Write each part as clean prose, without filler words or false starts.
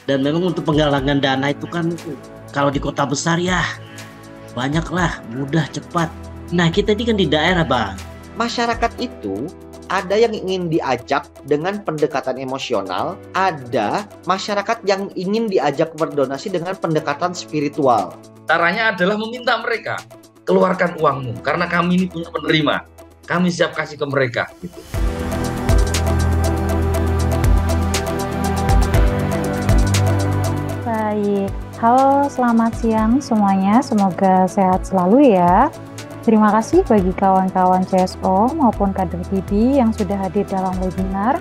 Dan memang untuk penggalangan dana itu kan kalau di kota besar ya banyaklah, mudah, cepat. Nah kita ini kan di daerah bang. Masyarakat itu ada yang ingin diajak dengan pendekatan emosional, ada masyarakat yang ingin diajak berdonasi dengan pendekatan spiritual. Caranya adalah meminta mereka, keluarkan uangmu, karena kami ini punya penerima. Kami siap kasih ke mereka. Gitu. Baik, halo selamat siang semuanya, semoga sehat selalu ya. Terima kasih bagi kawan-kawan CSO maupun kader TB yang sudah hadir dalam webinar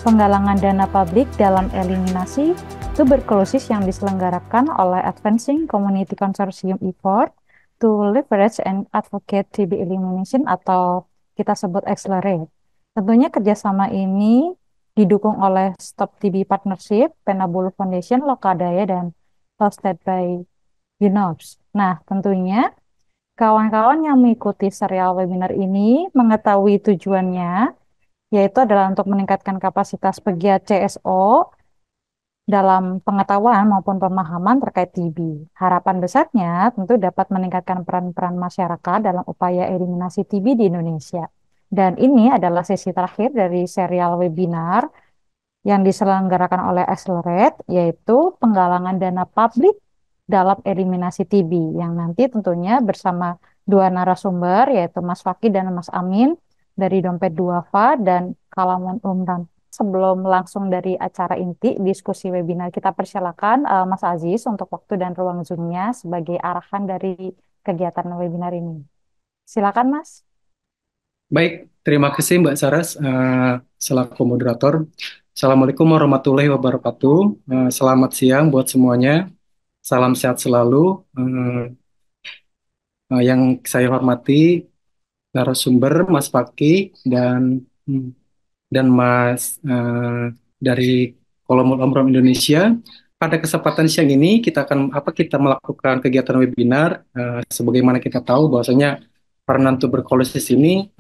penggalangan dana publik dalam eliminasi tuberkulosis yang diselenggarakan oleh Advancing Community Consortium Effort to Leverage and Advocate TB Elimination atau kita sebut Accelerate. Tentunya kerjasama ini didukung oleh Stop TB Partnership, Penabulu Foundation, Lokadaya, dan hosted by UNOPS. Nah, tentunya kawan-kawan yang mengikuti serial webinar ini mengetahui tujuannya, yaitu adalah untuk meningkatkan kapasitas pegiat CSO dalam pengetahuan maupun pemahaman terkait TB. Harapan besarnya tentu dapat meningkatkan peran-peran masyarakat dalam upaya eliminasi TB di Indonesia. Dan ini adalah sesi terakhir dari serial webinar yang diselenggarakan oleh Accelerate, yaitu penggalangan dana publik dalam eliminasi TB, yang nanti tentunya bersama dua narasumber, yaitu Mas Fakih dan Mas Amin dari Dompet Duafa dan Kalamun Umran. Sebelum langsung dari acara inti diskusi webinar, kita persilakan Mas Aziz untuk waktu dan ruang Zoom-nya sebagai arahan dari kegiatan webinar ini. Silakan Mas. Baik, terima kasih Mbak Saras selaku moderator. Assalamualaikum warahmatullahi wabarakatuh. Selamat siang buat semuanya. Salam sehat selalu. Yang saya hormati narasumber Mas Fakih dan Mas dari Kolomul Omrom Indonesia. Pada kesempatan siang ini kita melakukan kegiatan webinar sebagaimana kita tahu bahwasanya perenan tuberkulosis ini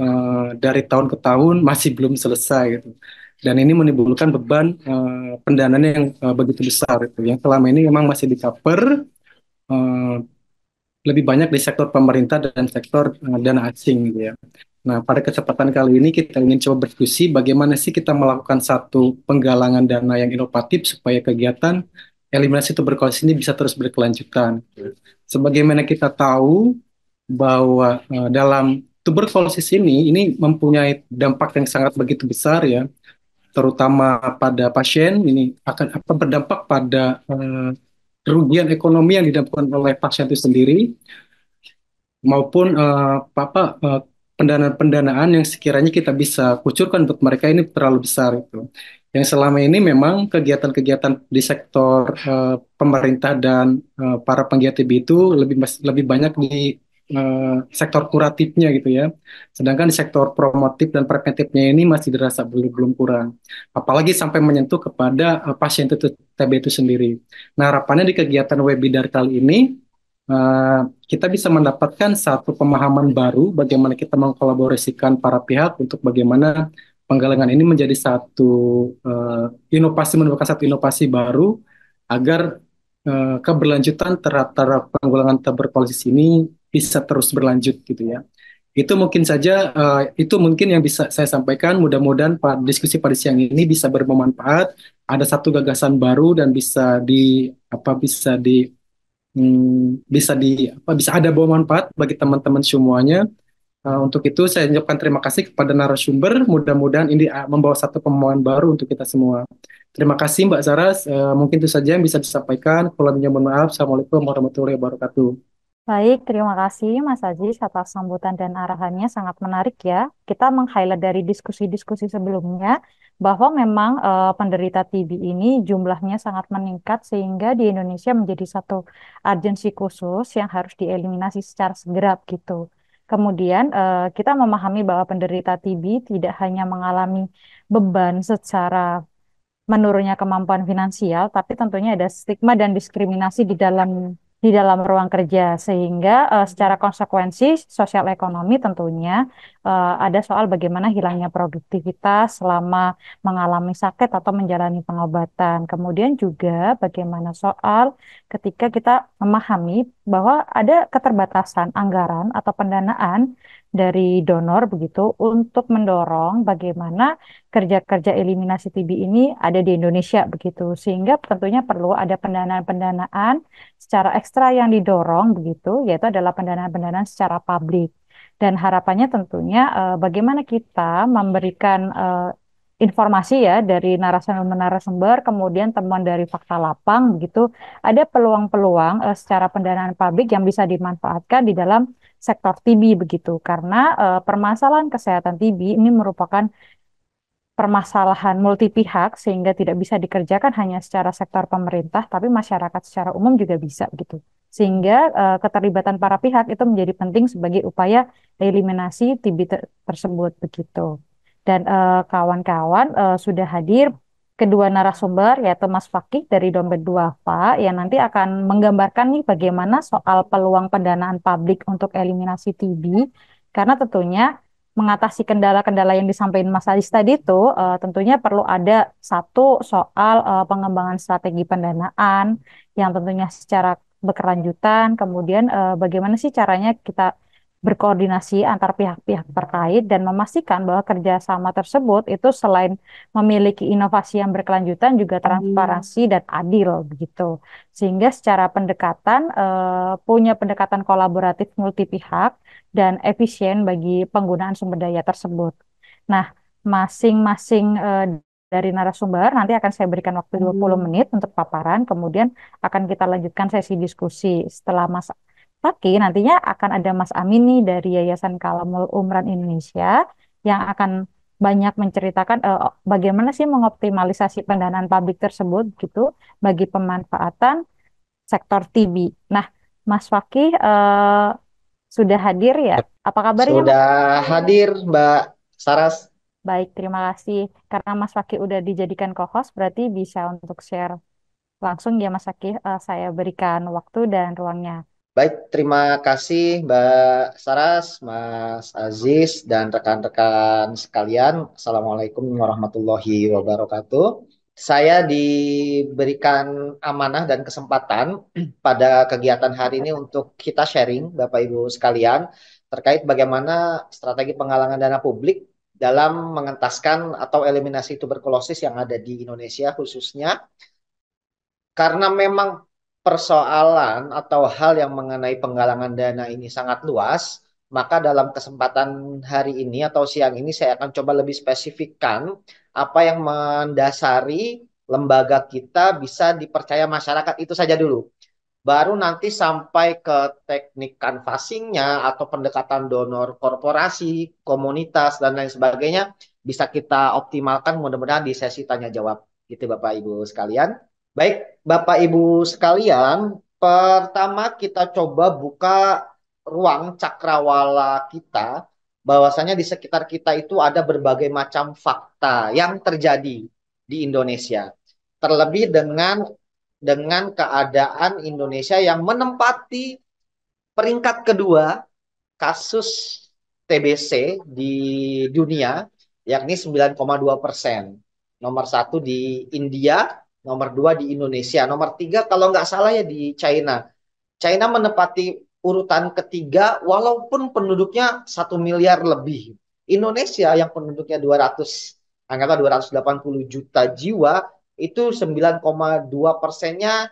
dari tahun ke tahun masih belum selesai gitu. Dan ini menimbulkan beban pendanaan yang begitu besar itu. Yang selama ini memang masih di-cover lebih banyak di sektor pemerintah dan sektor dana asing gitu ya. Nah, pada kesempatan kali ini kita ingin coba berdiskusi bagaimana sih kita melakukan satu penggalangan dana yang inovatif supaya kegiatan eliminasi tuberkulosis ini bisa terus berkelanjutan. Sebagaimana kita tahu bahwa dalam tuberkulosis ini mempunyai dampak yang sangat begitu besar ya, terutama pada pasien. Ini akan berdampak pada kerugian ekonomi yang didapatkan oleh pasien itu sendiri maupun pendanaan-pendanaan yang sekiranya kita bisa kucurkan buat mereka ini terlalu besar itu. Yang selama ini memang kegiatan-kegiatan di sektor pemerintah dan para penggiat TB itu lebih banyak di sektor kuratifnya gitu ya. Sedangkan di sektor promotif dan preventifnya ini masih dirasa belum kurang. Apalagi sampai menyentuh kepada pasien TB itu sendiri. Nah, harapannya di kegiatan webinar kali ini kita bisa mendapatkan satu pemahaman baru bagaimana kita mengkolaborasikan para pihak untuk bagaimana penggalangan ini menjadi satu merupakan satu inovasi baru agar keberlanjutan terhadap penggalangan tuberkulosis ini bisa terus berlanjut gitu ya. Itu mungkin yang bisa saya sampaikan. Mudah-mudahan diskusi pada siang ini bisa bermanfaat. Ada satu gagasan baru dan bisa ada bawa manfaat bagi teman-teman semuanya. Untuk itu saya ucapkan terima kasih kepada narasumber. Mudah-mudahan ini membawa satu pemahaman baru untuk kita semua. Terima kasih Mbak Saras. Mungkin itu saja yang bisa disampaikan. Kalau mohon maaf. Assalamualaikum warahmatullahi wabarakatuh. Baik, terima kasih Mas Aziz atas sambutan dan arahannya sangat menarik ya. Kita meng-highlight dari diskusi-diskusi sebelumnya bahwa memang penderita TB ini jumlahnya sangat meningkat sehingga di Indonesia menjadi satu urgensi khusus yang harus dieliminasi secara segera gitu. Kemudian kita memahami bahwa penderita TB tidak hanya mengalami beban secara menurunnya kemampuan finansial, tapi tentunya ada stigma dan diskriminasi di dalam di dalam ruang kerja, sehingga secara konsekuensi sosial ekonomi tentunya ada soal bagaimana hilangnya produktivitas selama mengalami sakit atau menjalani pengobatan. Kemudian juga bagaimana soal ketika kita memahami bahwa ada keterbatasan anggaran atau pendanaan dari donor begitu untuk mendorong bagaimana kerja-kerja eliminasi TB ini ada di Indonesia begitu. Sehingga tentunya perlu ada pendanaan-pendanaan secara ekstra yang didorong begitu, yaitu adalah pendanaan-pendanaan secara publik. Dan harapannya tentunya bagaimana kita memberikan informasi ya dari narasumber-narasumber, kemudian temuan dari fakta lapang begitu, ada peluang-peluang secara pendanaan publik yang bisa dimanfaatkan di dalam sektor TB begitu. Karena permasalahan kesehatan TB ini merupakan permasalahan multi pihak sehingga tidak bisa dikerjakan hanya secara sektor pemerintah, tapi masyarakat secara umum juga bisa gitu. Sehingga keterlibatan para pihak itu menjadi penting sebagai upaya eliminasi TB tersebut begitu. Dan kawan-kawan sudah hadir kedua narasumber yaitu Mas Fakih dari Dompet Duafa yang nanti akan menggambarkan nih bagaimana soal peluang pendanaan publik untuk eliminasi TB, karena tentunya mengatasi kendala-kendala yang disampaikan Mas Aziz tadi itu tentunya perlu ada satu soal pengembangan strategi pendanaan yang tentunya secara berkelanjutan, kemudian bagaimana sih caranya kita berkoordinasi antar pihak-pihak terkait dan memastikan bahwa kerjasama tersebut itu selain memiliki inovasi yang berkelanjutan juga transparansi dan adil begitu, sehingga secara pendekatan punya pendekatan kolaboratif multi pihak dan efisien bagi penggunaan sumber daya tersebut. Nah, masing-masing dari narasumber nanti akan saya berikan waktu 20 menit untuk paparan, kemudian akan kita lanjutkan sesi diskusi. Setelah Mas Fakih, nantinya akan ada Mas Amini dari Yayasan Kalamul Umran Indonesia yang akan banyak menceritakan bagaimana sih mengoptimalisasi pendanaan publik tersebut gitu bagi pemanfaatan sektor TB. Nah, Mas Fakih sudah hadir ya? Apa kabarnya, Mas? Sudah hadir, Mbak Saras. Baik, terima kasih. Karena Mas Fakih udah dijadikan co-host, berarti bisa untuk share langsung ya, Mas Fakih. Saya berikan waktu dan ruangnya. Baik, terima kasih Mbak Saras, Mas Aziz, dan rekan-rekan sekalian. Assalamualaikum warahmatullahi wabarakatuh. Saya diberikan amanah dan kesempatan pada kegiatan hari ini untuk kita sharing, Bapak Ibu sekalian, terkait bagaimana strategi penggalangan dana publik dalam mengentaskan atau eliminasi tuberkulosis yang ada di Indonesia khususnya. Karena memang persoalan atau hal yang mengenai penggalangan dana ini sangat luas, maka dalam kesempatan hari ini atau siang ini saya akan coba lebih spesifikkan apa yang mendasari lembaga kita bisa dipercaya masyarakat itu saja dulu. Baru nanti sampai ke teknik canvassingnya atau pendekatan donor korporasi, komunitas, dan lain sebagainya bisa kita optimalkan mudah-mudahan di sesi tanya jawab. Gitu Bapak Ibu sekalian. Baik, Bapak Ibu sekalian, pertama kita coba buka ruang cakrawala kita, bahwasanya di sekitar kita itu ada berbagai macam fakta yang terjadi di Indonesia. Terlebih dengan keadaan Indonesia yang menempati peringkat kedua kasus TBC di dunia, yakni 9,2%. Nomor satu di India, nomor dua di Indonesia, nomor tiga kalau nggak salah ya di China. China menempati urutan ketiga walaupun penduduknya 1 miliar lebih. Indonesia yang penduduknya 200, anggaplah 280 juta jiwa, itu 9,2%-nya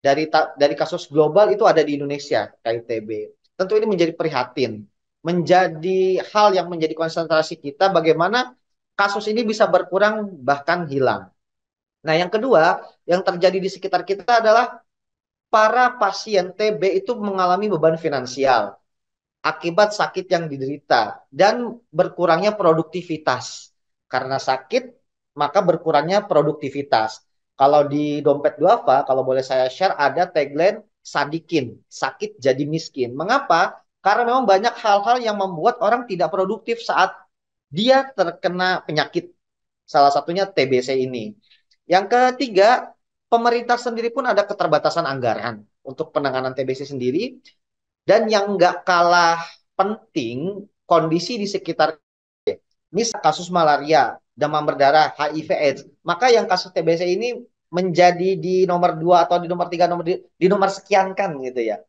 dari kasus global itu ada di Indonesia, KITB. Tentu ini menjadi prihatin, menjadi hal yang menjadi konsentrasi kita bagaimana kasus ini bisa berkurang bahkan hilang. Nah, yang kedua yang terjadi di sekitar kita adalah para pasien TB itu mengalami beban finansial akibat sakit yang diderita dan berkurangnya produktivitas. Karena sakit, maka berkurangnya produktivitas. Kalau di Dompet Duafa, kalau boleh saya share, ada tagline sadikin, sakit jadi miskin. Mengapa? Karena memang banyak hal-hal yang membuat orang tidak produktif saat dia terkena penyakit. Salah satunya TBC ini. Yang ketiga, pemerintah sendiri pun ada keterbatasan anggaran. untuk penanganan TBC sendiri. Dan yang nggak kalah penting, kondisi di sekitar, misal kasus malaria, demam berdarah, HIV/AIDS, maka yang kasus TBC ini menjadi di nomor 2 atau di nomor 3, di nomor sekian kan gitu ya.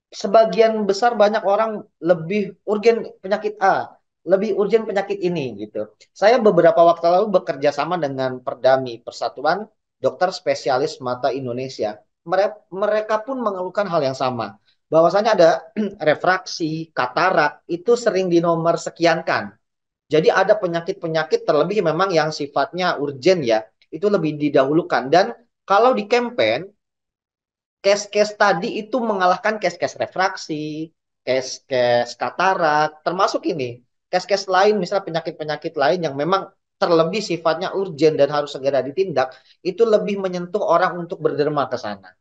Sebagian besar banyak orang lebih urgen penyakit A, lebih urgen penyakit ini gitu. Saya beberapa waktu lalu bekerja sama dengan Perdami, Persatuan Dokter Spesialis Mata Indonesia. Mereka pun mengeluhkan hal yang sama. Bahwasanya ada refraksi, katarak itu sering di nomor sekian kan. Jadi ada penyakit-penyakit terlebih memang yang sifatnya urgen ya, itu lebih didahulukan. Dan kalau di campaign, case-case tadi itu mengalahkan case-case refraksi, case-case katarak, termasuk ini, case-case lain, misalnya penyakit-penyakit lain yang memang terlebih sifatnya urgen dan harus segera ditindak, itu lebih menyentuh orang untuk berderma ke sana.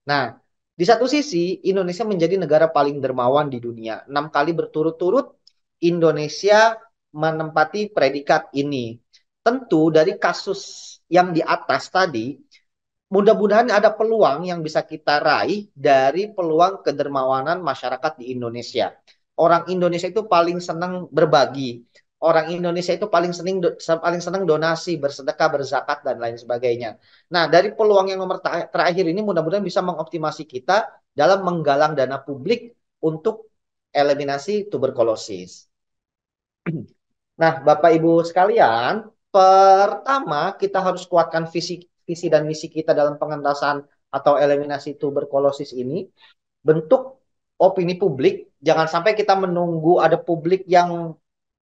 Nah, di satu sisi, Indonesia menjadi negara paling dermawan di dunia. 6 kali berturut-turut, Indonesia menempati predikat ini. Tentu dari kasus yang di atas tadi, mudah-mudahan ada peluang yang bisa kita raih dari peluang kedermawanan masyarakat di Indonesia. Orang Indonesia itu paling senang berbagi. Orang Indonesia itu paling senang donasi, bersedekah, berzakat, dan lain sebagainya. Nah, dari peluang yang nomor terakhir ini mudah-mudahan bisa mengoptimasi kita dalam menggalang dana publik untuk eliminasi tuberkulosis. Nah, Bapak Ibu sekalian, pertama kita harus kuatkan visi dan misi kita dalam pengentasan atau eliminasi tuberkulosis ini. Bentuk opini publik, jangan sampai kita menunggu ada publik yang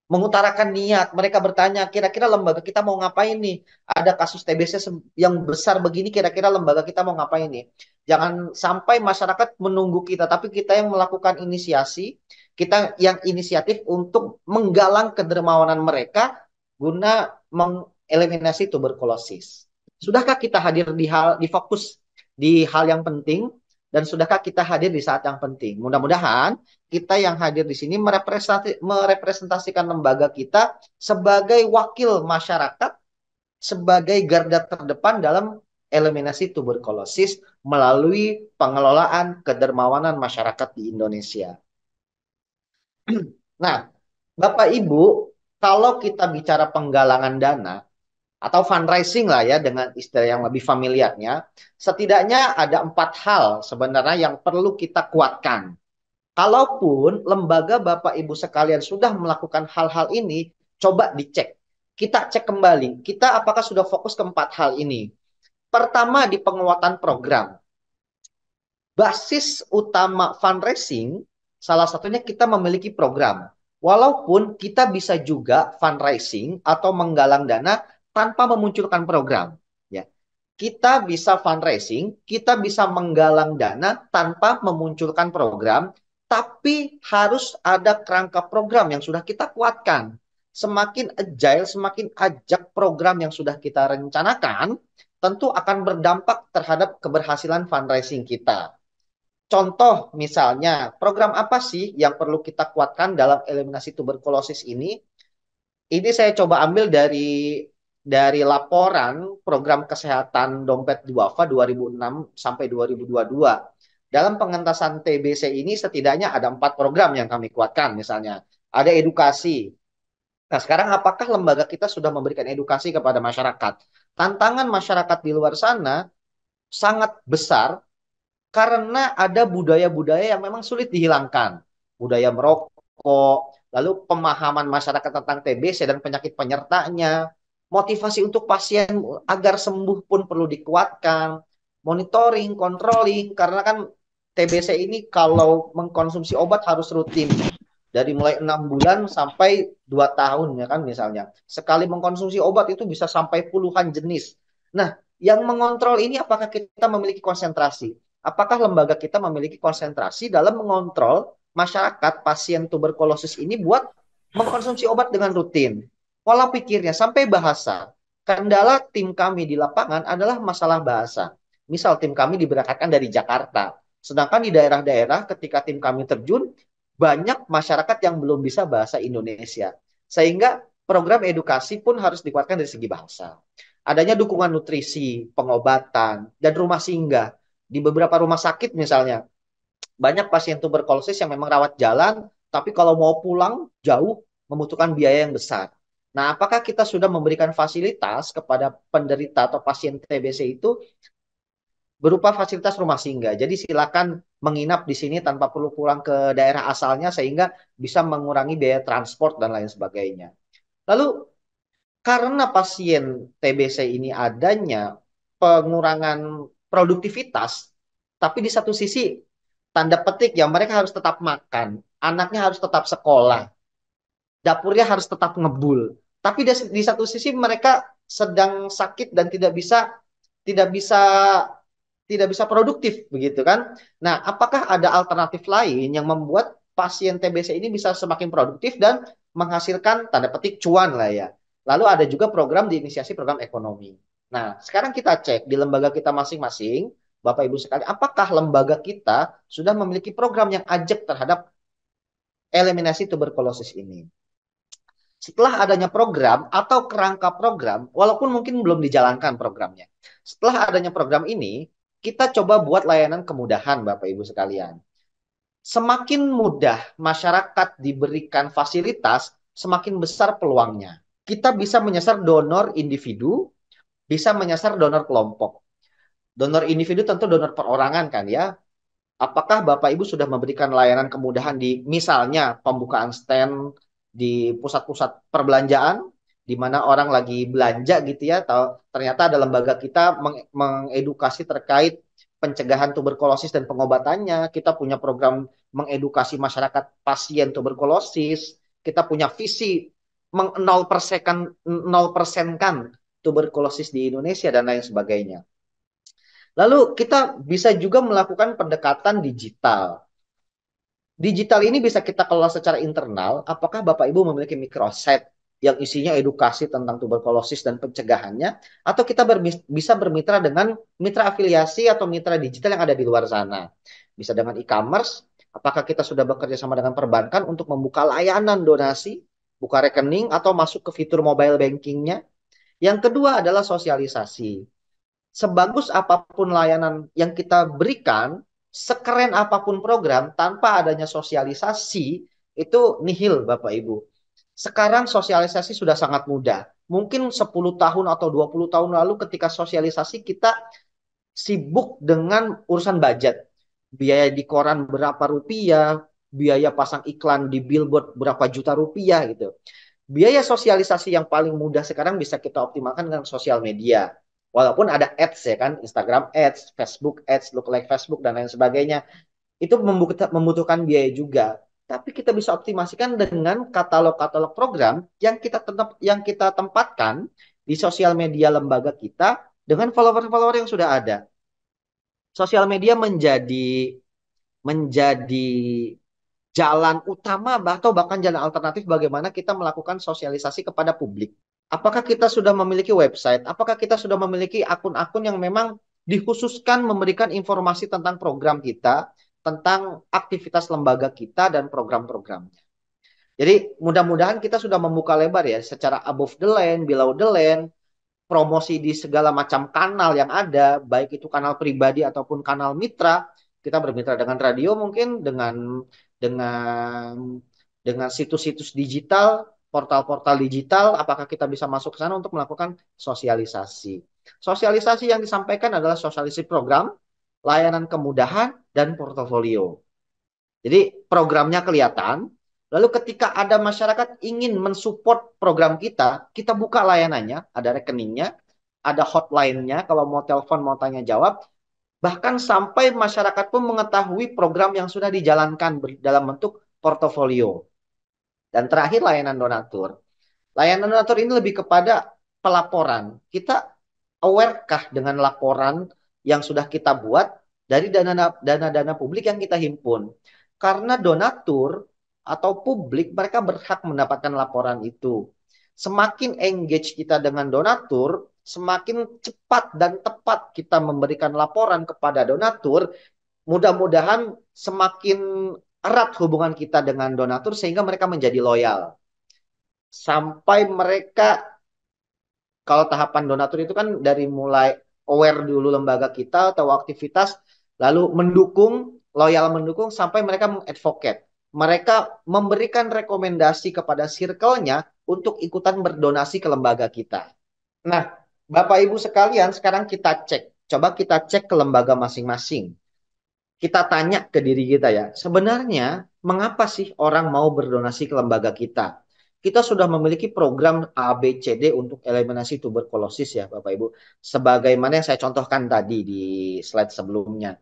mengutarakan niat. Mereka bertanya, kira-kira lembaga kita mau ngapain nih? Ada kasus TBC yang besar begini, kira-kira lembaga kita mau ngapain nih? Jangan sampai masyarakat menunggu kita, tapi kita yang melakukan inisiasi, kita yang inisiatif untuk menggalang kedermawanan mereka guna mengeliminasi tuberkulosis. Sudahkah kita hadir di fokus di hal yang penting, dan sudahkah kita hadir di saat yang penting? Mudah-mudahan kita yang hadir di sini merepresentasikan lembaga kita sebagai wakil masyarakat, sebagai garda terdepan dalam eliminasi tuberkulosis melalui pengelolaan kedermawanan masyarakat di Indonesia. Nah, Bapak Ibu, kalau kita bicara penggalangan dana atau fundraising lah ya dengan istilah yang lebih familiarnya, setidaknya ada 4 hal sebenarnya yang perlu kita kuatkan. Kalaupun lembaga Bapak Ibu sekalian sudah melakukan hal-hal ini, coba dicek. Kita cek kembali, kita apakah sudah fokus ke 4 hal ini. Pertama, di penguatan program. Basis utama fundraising, salah satunya kita memiliki program. Walaupun kita bisa juga fundraising atau menggalang dana tanpa memunculkan program. Ya. Kita bisa fundraising, kita bisa menggalang dana tanpa memunculkan program, tapi harus ada kerangka program yang sudah kita kuatkan. Semakin agile, semakin ajak program yang sudah kita rencanakan, tentu akan berdampak terhadap keberhasilan fundraising kita. Contoh misalnya, program apa sih yang perlu kita kuatkan dalam eliminasi tuberkulosis ini? Ini saya coba ambil dari laporan program kesehatan dompet duafa 2006 sampai 2022. Dalam pengentasan TBC ini setidaknya ada 4 program yang kami kuatkan. Misalnya ada edukasi. Nah, sekarang apakah lembaga kita sudah memberikan edukasi kepada masyarakat? Tantangan masyarakat di luar sana sangat besar karena ada budaya-budaya yang memang sulit dihilangkan. Budaya merokok, lalu pemahaman masyarakat tentang TBC dan penyakit penyertanya, motivasi untuk pasien agar sembuh pun perlu dikuatkan, monitoring, controlling, karena kan TBC ini kalau mengkonsumsi obat harus rutin. Dari mulai 6 bulan sampai 2 tahun ya kan misalnya. Sekali mengkonsumsi obat itu bisa sampai puluhan jenis. Nah, yang mengontrol ini apakah kita memiliki konsentrasi? Apakah lembaga kita memiliki konsentrasi dalam mengontrol masyarakat pasien tuberkulosis ini buat mengkonsumsi obat dengan rutin? Pola pikirnya sampai bahasa. Kendala tim kami di lapangan adalah masalah bahasa. Misal tim kami diberangkatkan dari Jakarta. Sedangkan di daerah-daerah ketika tim kami terjun, banyak masyarakat yang belum bisa bahasa Indonesia. Sehingga program edukasi pun harus dikuatkan dari segi bahasa. Adanya dukungan nutrisi, pengobatan, dan rumah singgah. di beberapa rumah sakit misalnya, banyak pasien tuberkulosis yang memang rawat jalan, tapi kalau mau pulang jauh membutuhkan biaya yang besar. Nah, apakah kita sudah memberikan fasilitas kepada penderita atau pasien TBC itu berupa fasilitas rumah singgah? Jadi silakan menginap di sini tanpa perlu pulang ke daerah asalnya sehingga bisa mengurangi biaya transport dan lain sebagainya. Lalu karena pasien TBC ini adanya pengurangan produktivitas, tapi di satu sisi tanda petik ya mereka harus tetap makan, anaknya harus tetap sekolah, dapurnya harus tetap ngebul. Tapi di satu sisi mereka sedang sakit dan tidak bisa tidak bisa produktif begitu kan. Nah, apakah ada alternatif lain yang membuat pasien TBC ini bisa semakin produktif dan menghasilkan tanda petik cuan lah ya. Lalu ada juga program diinisiasi program ekonomi. Nah, sekarang kita cek di lembaga kita masing-masing, Bapak Ibu sekalian, apakah lembaga kita sudah memiliki program yang ajak terhadap eliminasi tuberkulosis ini? Setelah adanya program atau kerangka program, walaupun mungkin belum dijalankan programnya. Setelah adanya program ini, kita coba buat layanan kemudahan Bapak Ibu sekalian. Semakin mudah masyarakat diberikan fasilitas, semakin besar peluangnya. Kita bisa menyasar donor individu, bisa menyasar donor kelompok. Donor individu tentu donor perorangan kan ya. Apakah Bapak Ibu sudah memberikan layanan kemudahan di misalnya pembukaan stand di pusat-pusat perbelanjaan di mana orang lagi belanja gitu ya, atau ternyata ada lembaga kita mengedukasi terkait pencegahan tuberkulosis dan pengobatannya. Kita punya program mengedukasi masyarakat pasien tuberkulosis. Kita punya visi 0%kan tuberkulosis di Indonesia dan lain sebagainya. Lalu kita bisa juga melakukan pendekatan digital. Digital ini bisa kita kelola secara internal. Apakah Bapak Ibu memiliki microsite yang isinya edukasi tentang tuberkulosis dan pencegahannya, atau kita bisa bermitra dengan mitra afiliasi atau mitra digital yang ada di luar sana. Bisa dengan e-commerce. Apakah kita sudah bekerja sama dengan perbankan untuk membuka layanan donasi, buka rekening, atau masuk ke fitur mobile bankingnya? Yang kedua adalah sosialisasi. Sebagus apapun layanan yang kita berikan, sekeren apapun program, tanpa adanya sosialisasi, itu nihil Bapak Ibu. Sekarang sosialisasi sudah sangat mudah. Mungkin 10 tahun atau 20 tahun lalu ketika sosialisasi kita sibuk dengan urusan budget. Biaya di koran berapa rupiah, biaya pasang iklan di billboard berapa juta rupiah gitu. Biaya sosialisasi yang paling mudah sekarang bisa kita optimalkan dengan sosial media. Walaupun ada ads ya kan, Instagram ads, Facebook ads, lookalike Facebook dan lain sebagainya. Itu membutuhkan biaya juga. Tapi kita bisa optimasikan dengan katalog-katalog program yang kita tempatkan di sosial media lembaga kita dengan follower-follower yang sudah ada. Sosial media menjadi jalan utama atau bahkan jalan alternatif bagaimana kita melakukan sosialisasi kepada publik. Apakah kita sudah memiliki website? Apakah kita sudah memiliki akun-akun yang memang dikhususkan memberikan informasi tentang program kita, tentang aktivitas lembaga kita dan program-programnya. Jadi mudah-mudahan kita sudah membuka lebar ya secara above the line, below the line, promosi di segala macam kanal yang ada, baik itu kanal pribadi ataupun kanal mitra. Kita bermitra dengan radio mungkin, dengan situs-situs digital, portal-portal digital, apakah kita bisa masuk ke sana untuk melakukan sosialisasi. Sosialisasi yang disampaikan adalah sosialisasi program, layanan kemudahan, dan portofolio. Jadi programnya kelihatan, lalu ketika ada masyarakat ingin mensupport program kita buka layanannya, ada rekeningnya, ada hotline-nya, kalau mau telepon, mau tanya jawab, bahkan sampai masyarakat pun mengetahui program yang sudah dijalankan dalam bentuk portofolio. Dan terakhir layanan donatur. Layanan donatur ini lebih kepada pelaporan. Kita aware-kah dengan laporan yang sudah kita buat dari dana-dana publik yang kita himpun? Karena donatur atau publik mereka berhak mendapatkan laporan itu. Semakin engage kita dengan donatur, semakin cepat dan tepat kita memberikan laporan kepada donatur, mudah-mudahan semakin erat hubungan kita dengan donatur sehingga mereka menjadi loyal. Sampai mereka, kalau tahapan donatur itu kan dari mulai aware dulu lembaga kita atau aktivitas, lalu mendukung, loyal mendukung, sampai mereka mengadvocate. Mereka memberikan rekomendasi kepada circle-nya untuk ikutan berdonasi ke lembaga kita. Nah, Bapak Ibu sekalian, sekarang kita cek. Coba kita cek ke lembaga masing-masing. Kita tanya ke diri kita ya, sebenarnya mengapa sih orang mau berdonasi ke lembaga kita? Kita sudah memiliki program A, B, C, D untuk eliminasi tuberkulosis ya Bapak Ibu. Sebagaimana yang saya contohkan tadi di slide sebelumnya.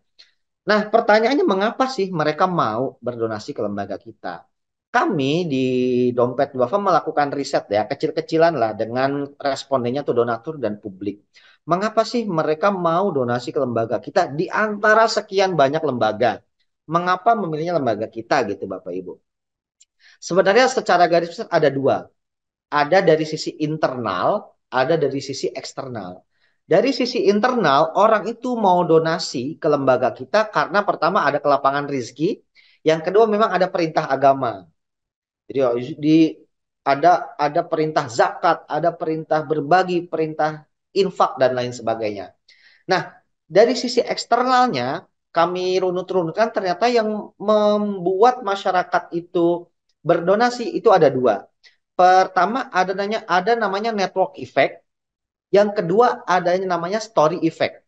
Nah, pertanyaannya mengapa sih mereka mau berdonasi ke lembaga kita? Kami di Dompet Duafa melakukan riset ya, kecil-kecilan lah dengan respondennya tuh donatur dan publik. Mengapa sih mereka mau donasi ke lembaga kita di antara sekian banyak lembaga? Mengapa memilihnya lembaga kita gitu Bapak Ibu? Sebenarnya secara garis besar ada dua. Ada dari sisi internal, ada dari sisi eksternal. Dari sisi internal, orang itu mau donasi ke lembaga kita karena pertama ada kelapangan rezeki, yang kedua memang ada perintah agama. Jadi ada perintah zakat, ada perintah berbagi, perintah infak dan lain sebagainya. Nah, dari sisi eksternalnya kami runut-runutkan ternyata yang membuat masyarakat itu berdonasi itu ada dua. Pertama ada namanya network effect, yang kedua ada namanya story effect.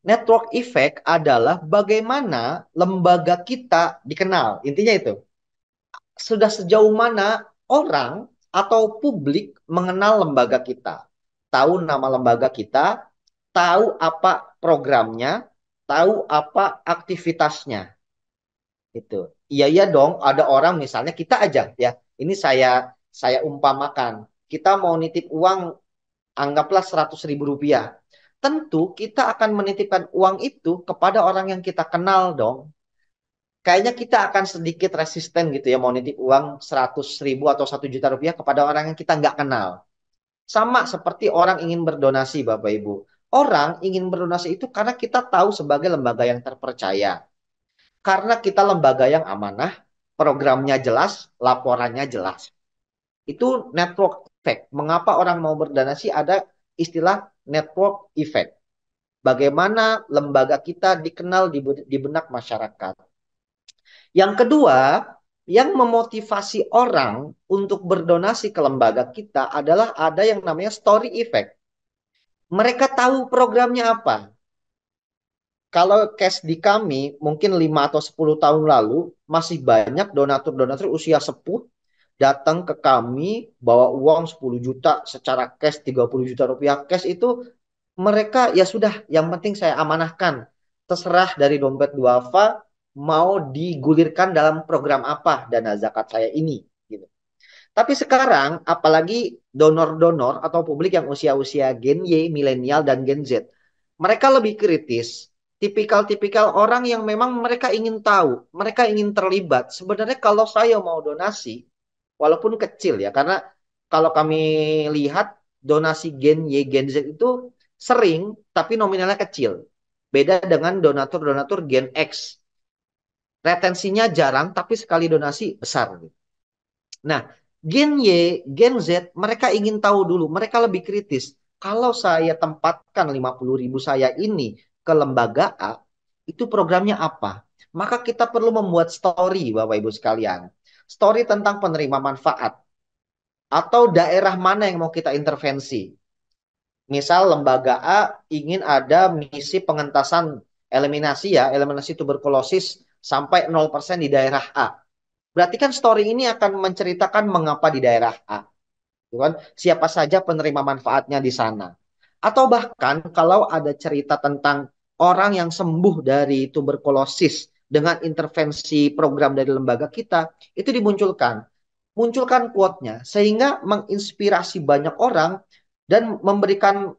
Network effect adalah bagaimana lembaga kita dikenal. Intinya itu. Sudah sejauh mana orang atau publik mengenal lembaga kita. Tahu nama lembaga kita, tahu apa programnya, tahu apa aktivitasnya. Itu. Iya iya dong, ada orang misalnya kita aja ya. Ini saya umpamakan. Kita mau nitip uang anggaplah 100.000 rupiah. Tentu kita akan menitipkan uang itu kepada orang yang kita kenal dong. Kayaknya kita akan sedikit resisten gitu ya mau nitip uang 100.000 atau 1 juta rupiah kepada orang yang kita nggak kenal. Sama seperti orang ingin berdonasi Bapak Ibu. Orang ingin berdonasi itu karena kita tahu sebagai lembaga yang terpercaya. Karena kita lembaga yang amanah, programnya jelas, laporannya jelas. Itu network effect. Mengapa orang mau berdonasi ada istilah network effect. Bagaimana lembaga kita dikenal di benak masyarakat. Yang kedua, yang memotivasi orang untuk berdonasi ke lembaga kita adalah ada yang namanya story effect. Mereka tahu programnya apa. Kalau case di kami, mungkin 5 atau 10 tahun lalu, masih banyak donatur-donatur usia sepuh datang ke kami, bawa uang 10 juta secara cash, 30 juta rupiah cash itu, mereka ya sudah, yang penting saya amanahkan. Terserah dari dompet duafa, mau digulirkan dalam program apa dana zakat saya ini. Gitu. Tapi sekarang, apalagi donor-donor atau publik yang usia-usia Gen Y, milenial, dan Gen Z, mereka lebih kritis. Tipikal-tipikal orang yang memang mereka ingin tahu, mereka ingin terlibat. Sebenarnya kalau saya mau donasi, walaupun kecil ya, karena kalau kami lihat donasi Gen Y, Gen Z itu sering, tapi nominalnya kecil. Beda dengan donatur-donatur Gen X. Retensinya jarang, tapi sekali donasi besar. Nah, Gen Y, Gen Z, mereka ingin tahu dulu, mereka lebih kritis. Kalau saya tempatkan 50.000 saya ini ke lembaga A, itu programnya apa? Maka kita perlu membuat story, Bapak Ibu sekalian. Story tentang penerima manfaat. Atau daerah mana yang mau kita intervensi. Misal lembaga A ingin ada misi pengentasan eliminasi tuberkulosis sampai 0% di daerah A. Berarti kan story ini akan menceritakan mengapa di daerah A. Siapa saja penerima manfaatnya di sana. Atau bahkan kalau ada cerita tentang orang yang sembuh dari tuberkulosis dengan intervensi program dari lembaga kita, itu dimunculkan. Munculkan quote-nya sehingga menginspirasi banyak orang dan memberikan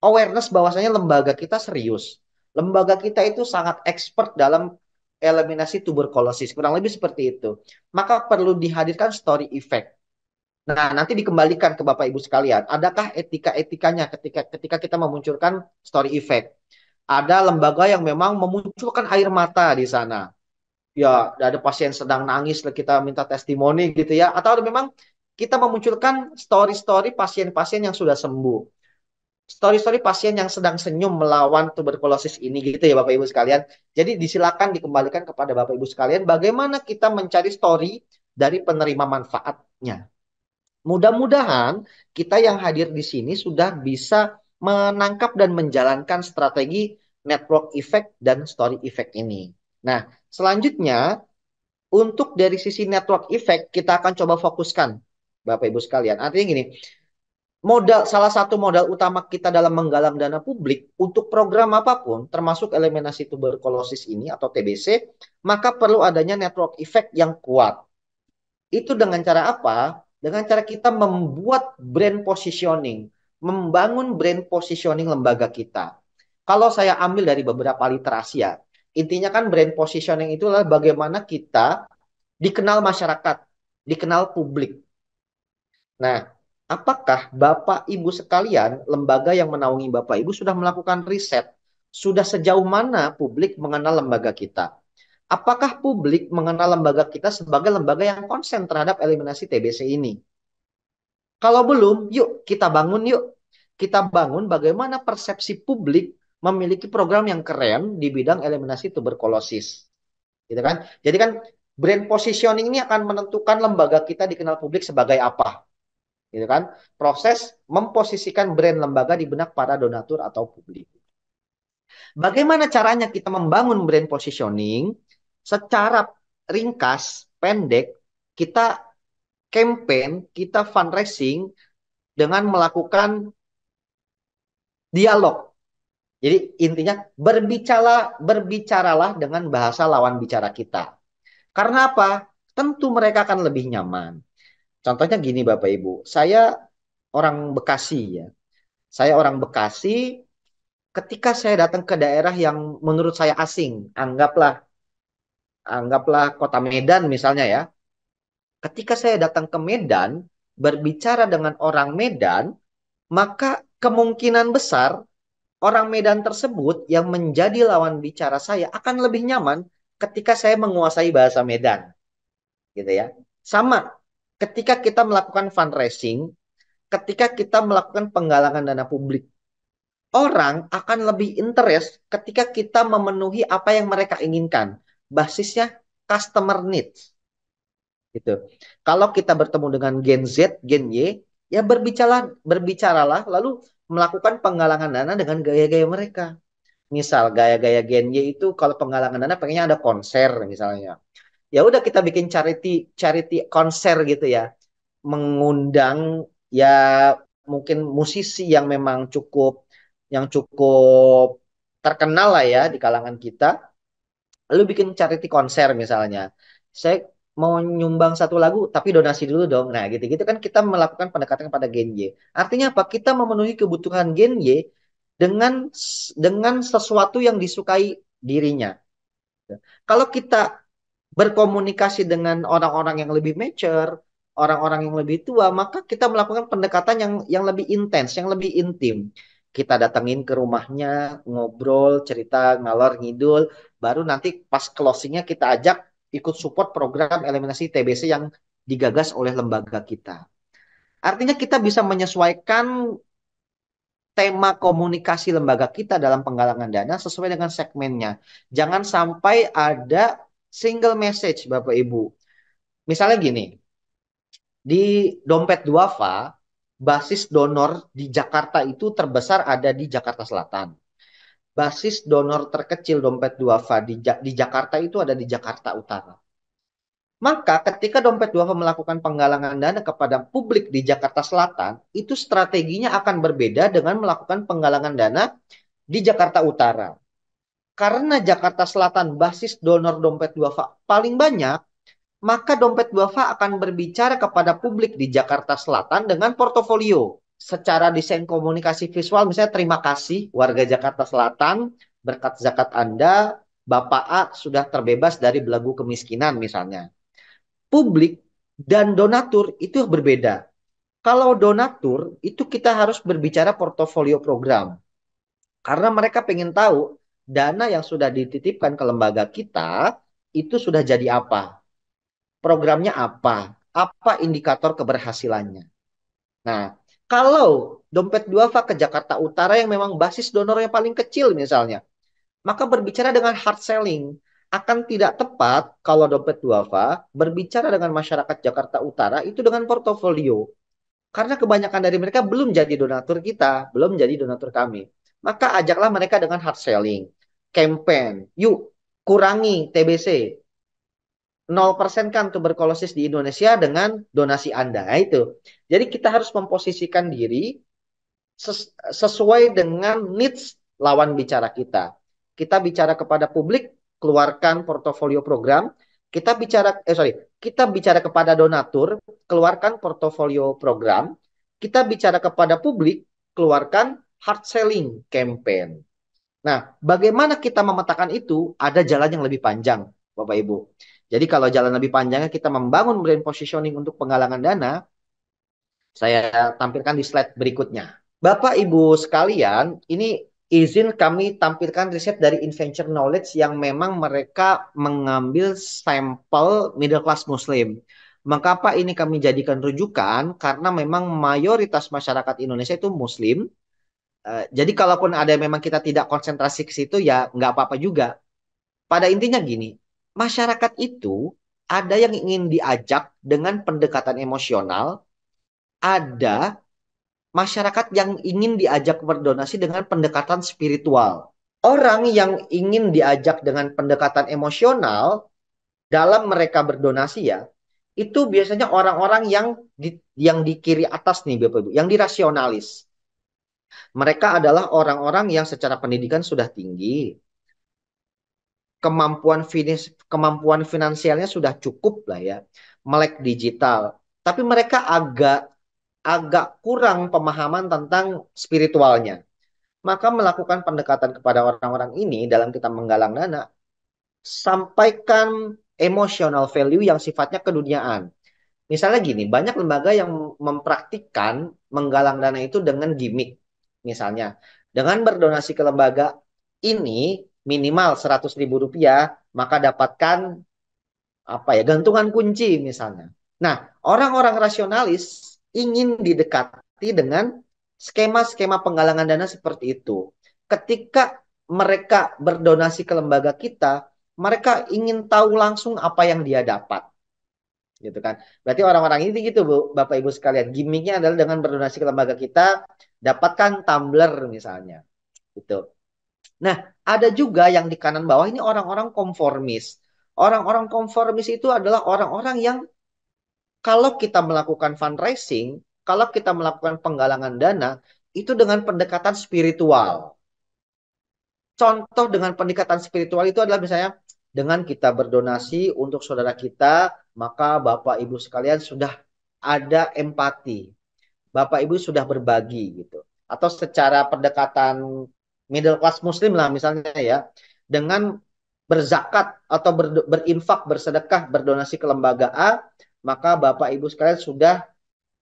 awareness bahwasanya lembaga kita serius. Lembaga kita itu sangat expert dalam eliminasi tuberkulosis. Kurang lebih seperti itu. Maka perlu dihadirkan story effect. Nah, nanti dikembalikan ke Bapak Ibu sekalian. Adakah etika-etikanya ketika kita memunculkan story effect? Ada lembaga yang memang memunculkan air mata di sana. Ya, ada pasien sedang nangis, kita minta testimoni gitu ya. Atau memang kita memunculkan story-story pasien-pasien yang sudah sembuh. story-story pasien yang sedang senyum melawan tuberkulosis ini gitu ya Bapak Ibu sekalian. Jadi disilakan dikembalikan kepada Bapak Ibu sekalian bagaimana kita mencari story dari penerima manfaatnya. Mudah-mudahan kita yang hadir di sini sudah bisa menangkap dan menjalankan strategi network effect dan story effect ini. Nah, selanjutnya untuk dari sisi network effect kita akan coba fokuskan Bapak Ibu sekalian. Artinya gini, salah satu modal utama kita dalam menggalang dana publik untuk program apapun, termasuk eliminasi tuberkulosis ini atau TBC, maka perlu adanya network effect yang kuat. Itu dengan cara apa? Dengan cara kita membuat brand positioning, membangun brand positioning lembaga kita. Kalau saya ambil dari beberapa literasi ya, intinya kan brand positioning itu adalah bagaimana kita dikenal masyarakat, dikenal publik. Nah, apakah Bapak Ibu sekalian, lembaga yang menaungi Bapak Ibu sudah melakukan riset? Sudah sejauh mana publik mengenal lembaga kita? Apakah publik mengenal lembaga kita sebagai lembaga yang konsen terhadap eliminasi TBC ini? Kalau belum, yuk kita bangun yuk. Kita bangun bagaimana persepsi publik memiliki program yang keren di bidang eliminasi tuberkulosis. Gitu kan? Jadi kan brand positioning ini akan menentukan lembaga kita dikenal publik sebagai apa. Gitu kan? Proses memposisikan brand lembaga di benak para donatur atau publik. Bagaimana caranya kita membangun brand positioning? Secara ringkas, pendek, kita campaign, kita fundraising dengan melakukan dialog. Jadi intinya berbicaralah dengan bahasa lawan bicara kita. Karena apa? Tentu mereka akan lebih nyaman. Contohnya gini Bapak Ibu, saya orang Bekasi ya. Saya orang Bekasi, ketika saya datang ke daerah yang menurut saya asing, anggaplah kota Medan misalnya ya. Ketika saya datang ke Medan, berbicara dengan orang Medan, maka kemungkinan besar orang Medan tersebut yang menjadi lawan bicara saya akan lebih nyaman ketika saya menguasai bahasa Medan, gitu ya. Sama, ketika kita melakukan fundraising, ketika kita melakukan penggalangan dana publik, orang akan lebih interest ketika kita memenuhi apa yang mereka inginkan. Basisnya customer needs. Gitu. Kalau kita bertemu dengan Gen Z, Gen Y, ya berbicaralah lalu melakukan penggalangan dana dengan gaya-gaya mereka. Misal gaya-gaya Gen Y itu kalau penggalangan dana pengennya ada konser misalnya. Ya udah kita bikin charity konser gitu ya. Mengundang ya mungkin musisi yang cukup terkenal lah ya di kalangan kita. Lalu bikin charity konser misalnya. Saya mau nyumbang satu lagu tapi donasi dulu dong. Nah, gitu-gitu kan kita melakukan pendekatan pada Gen Y. Artinya apa? Kita memenuhi kebutuhan Gen Y dengan dengan sesuatu yang disukai dirinya. Kalau kita berkomunikasi dengan orang-orang yang lebih mature, orang-orang yang lebih tua, maka kita melakukan pendekatan yang lebih intens, yang lebih intim. Kita datengin ke rumahnya, ngobrol, cerita ngalor ngidul, baru nanti pas closingnya kita ajak ikut support program eliminasi TBC yang digagas oleh lembaga kita. Artinya kita bisa menyesuaikan tema komunikasi lembaga kita dalam penggalangan dana sesuai dengan segmennya. Jangan sampai ada single message, Bapak Ibu. Misalnya gini, di Dompet Duafa, basis donor di Jakarta itu terbesar ada di Jakarta Selatan. Basis donor terkecil Dompet Duafa di Jakarta itu ada di Jakarta Utara. Maka ketika Dompet Duafa melakukan penggalangan dana kepada publik di Jakarta Selatan, itu strateginya akan berbeda dengan melakukan penggalangan dana di Jakarta Utara. Karena Jakarta Selatan basis donor Dompet Duafa paling banyak, maka Dompet Duafa akan berbicara kepada publik di Jakarta Selatan dengan portofolio. Secara desain komunikasi visual, misalnya terima kasih warga Jakarta Selatan, berkat zakat Anda, Bapak A sudah terbebas dari belenggu kemiskinan misalnya. Publik dan donatur itu berbeda. Kalau donatur itu kita harus berbicara portofolio program. Karena mereka pengen tahu dana yang sudah dititipkan ke lembaga kita itu sudah jadi apa. Programnya apa indikator keberhasilannya. Nah, Kalau dompet duafa ke Jakarta Utara yang memang basis donornya paling kecil misalnya, maka berbicara dengan hard selling akan tidak tepat kalau dompet duafa berbicara dengan masyarakat Jakarta Utara itu dengan portofolio. Karena kebanyakan dari mereka belum jadi donatur kita, belum jadi donatur kami. Maka ajaklah mereka dengan hard selling, campaign. Yuk, kurangi TBC. 0% kan tuberkulosis di Indonesia dengan donasi Anda. Nah, itu. Jadi kita harus memposisikan diri sesuai dengan needs lawan bicara kita. Kita bicara kepada publik, keluarkan portofolio program. Kita bicara kepada donatur, keluarkan portofolio program. Kita bicara kepada publik, keluarkan hard selling campaign. Nah, bagaimana kita memetakan itu? Ada jalan yang lebih panjang, Bapak Ibu. Jadi kalau jalan lebih panjangnya kita membangun brand positioning untuk penggalangan dana, saya tampilkan di slide berikutnya. Bapak Ibu sekalian, ini izin kami tampilkan riset dari Inventure Knowledge yang memang mereka mengambil sampel middle class Muslim. Mengapa ini kami jadikan rujukan? Karena memang mayoritas masyarakat Indonesia itu Muslim. Jadi kalaupun ada yang memang kita tidak konsentrasi ke situ ya nggak apa-apa juga. Pada intinya gini, masyarakat itu ada yang ingin diajak dengan pendekatan emosional, ada masyarakat yang ingin diajak berdonasi dengan pendekatan spiritual. Orang yang ingin diajak dengan pendekatan emosional dalam mereka berdonasi ya, itu biasanya orang-orang yang di kiri atas nih Bapak Ibu, yang dirasionalis. Mereka adalah orang-orang yang secara pendidikan sudah tinggi, kemampuan finansialnya sudah cukup lah ya, melek digital. Tapi mereka agak kurang pemahaman tentang spiritualnya. Maka melakukan pendekatan kepada orang-orang ini dalam kita menggalang dana, sampaikan emotional value yang sifatnya keduniaan. Misalnya gini, banyak lembaga yang mempraktikkan menggalang dana itu dengan gimmick. Misalnya, dengan berdonasi ke lembaga ini minimal 100.000 rupiah, maka dapatkan gantungan kunci misalnya. Nah, orang-orang rasionalis ingin didekati dengan skema-skema penggalangan dana seperti itu. Ketika mereka berdonasi ke lembaga kita, mereka ingin tahu langsung apa yang dia dapat. Gitu kan. Berarti orang-orang ini gitu Bu, Bapak Ibu sekalian. Gimmicknya adalah dengan berdonasi ke lembaga kita, dapatkan tumbler misalnya. Gitu. Nah, ada juga yang di kanan bawah ini orang-orang konformis. Orang-orang konformis itu adalah orang-orang yang kalau kita melakukan fundraising, kalau kita melakukan penggalangan dana, itu dengan pendekatan spiritual. Contoh dengan pendekatan spiritual itu adalah misalnya dengan kita berdonasi untuk saudara kita, maka Bapak Ibu sekalian sudah ada empati. Bapak Ibu sudah berbagi gitu. Atau secara pendekatan middle class muslim lah misalnya ya, dengan berzakat atau berinfak, bersedekah, berdonasi ke lembaga A, maka Bapak Ibu sekalian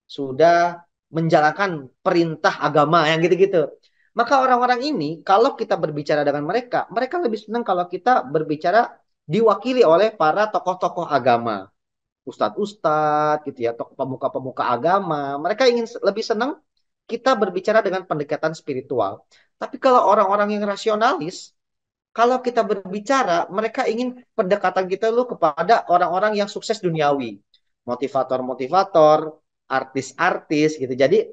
sudah menjalankan perintah agama yang gitu-gitu. Maka orang-orang ini kalau kita berbicara dengan mereka, mereka lebih senang kalau kita berbicara diwakili oleh para tokoh-tokoh agama, ustadz-ustadz gitu ya, tokoh pemuka-pemuka agama. Mereka ingin lebih senang kita berbicara dengan pendekatan spiritual. Tapi kalau orang-orang yang rasionalis, kalau kita berbicara, mereka ingin pendekatan kita dulu kepada orang-orang yang sukses duniawi. Motivator-motivator, artis-artis gitu. Jadi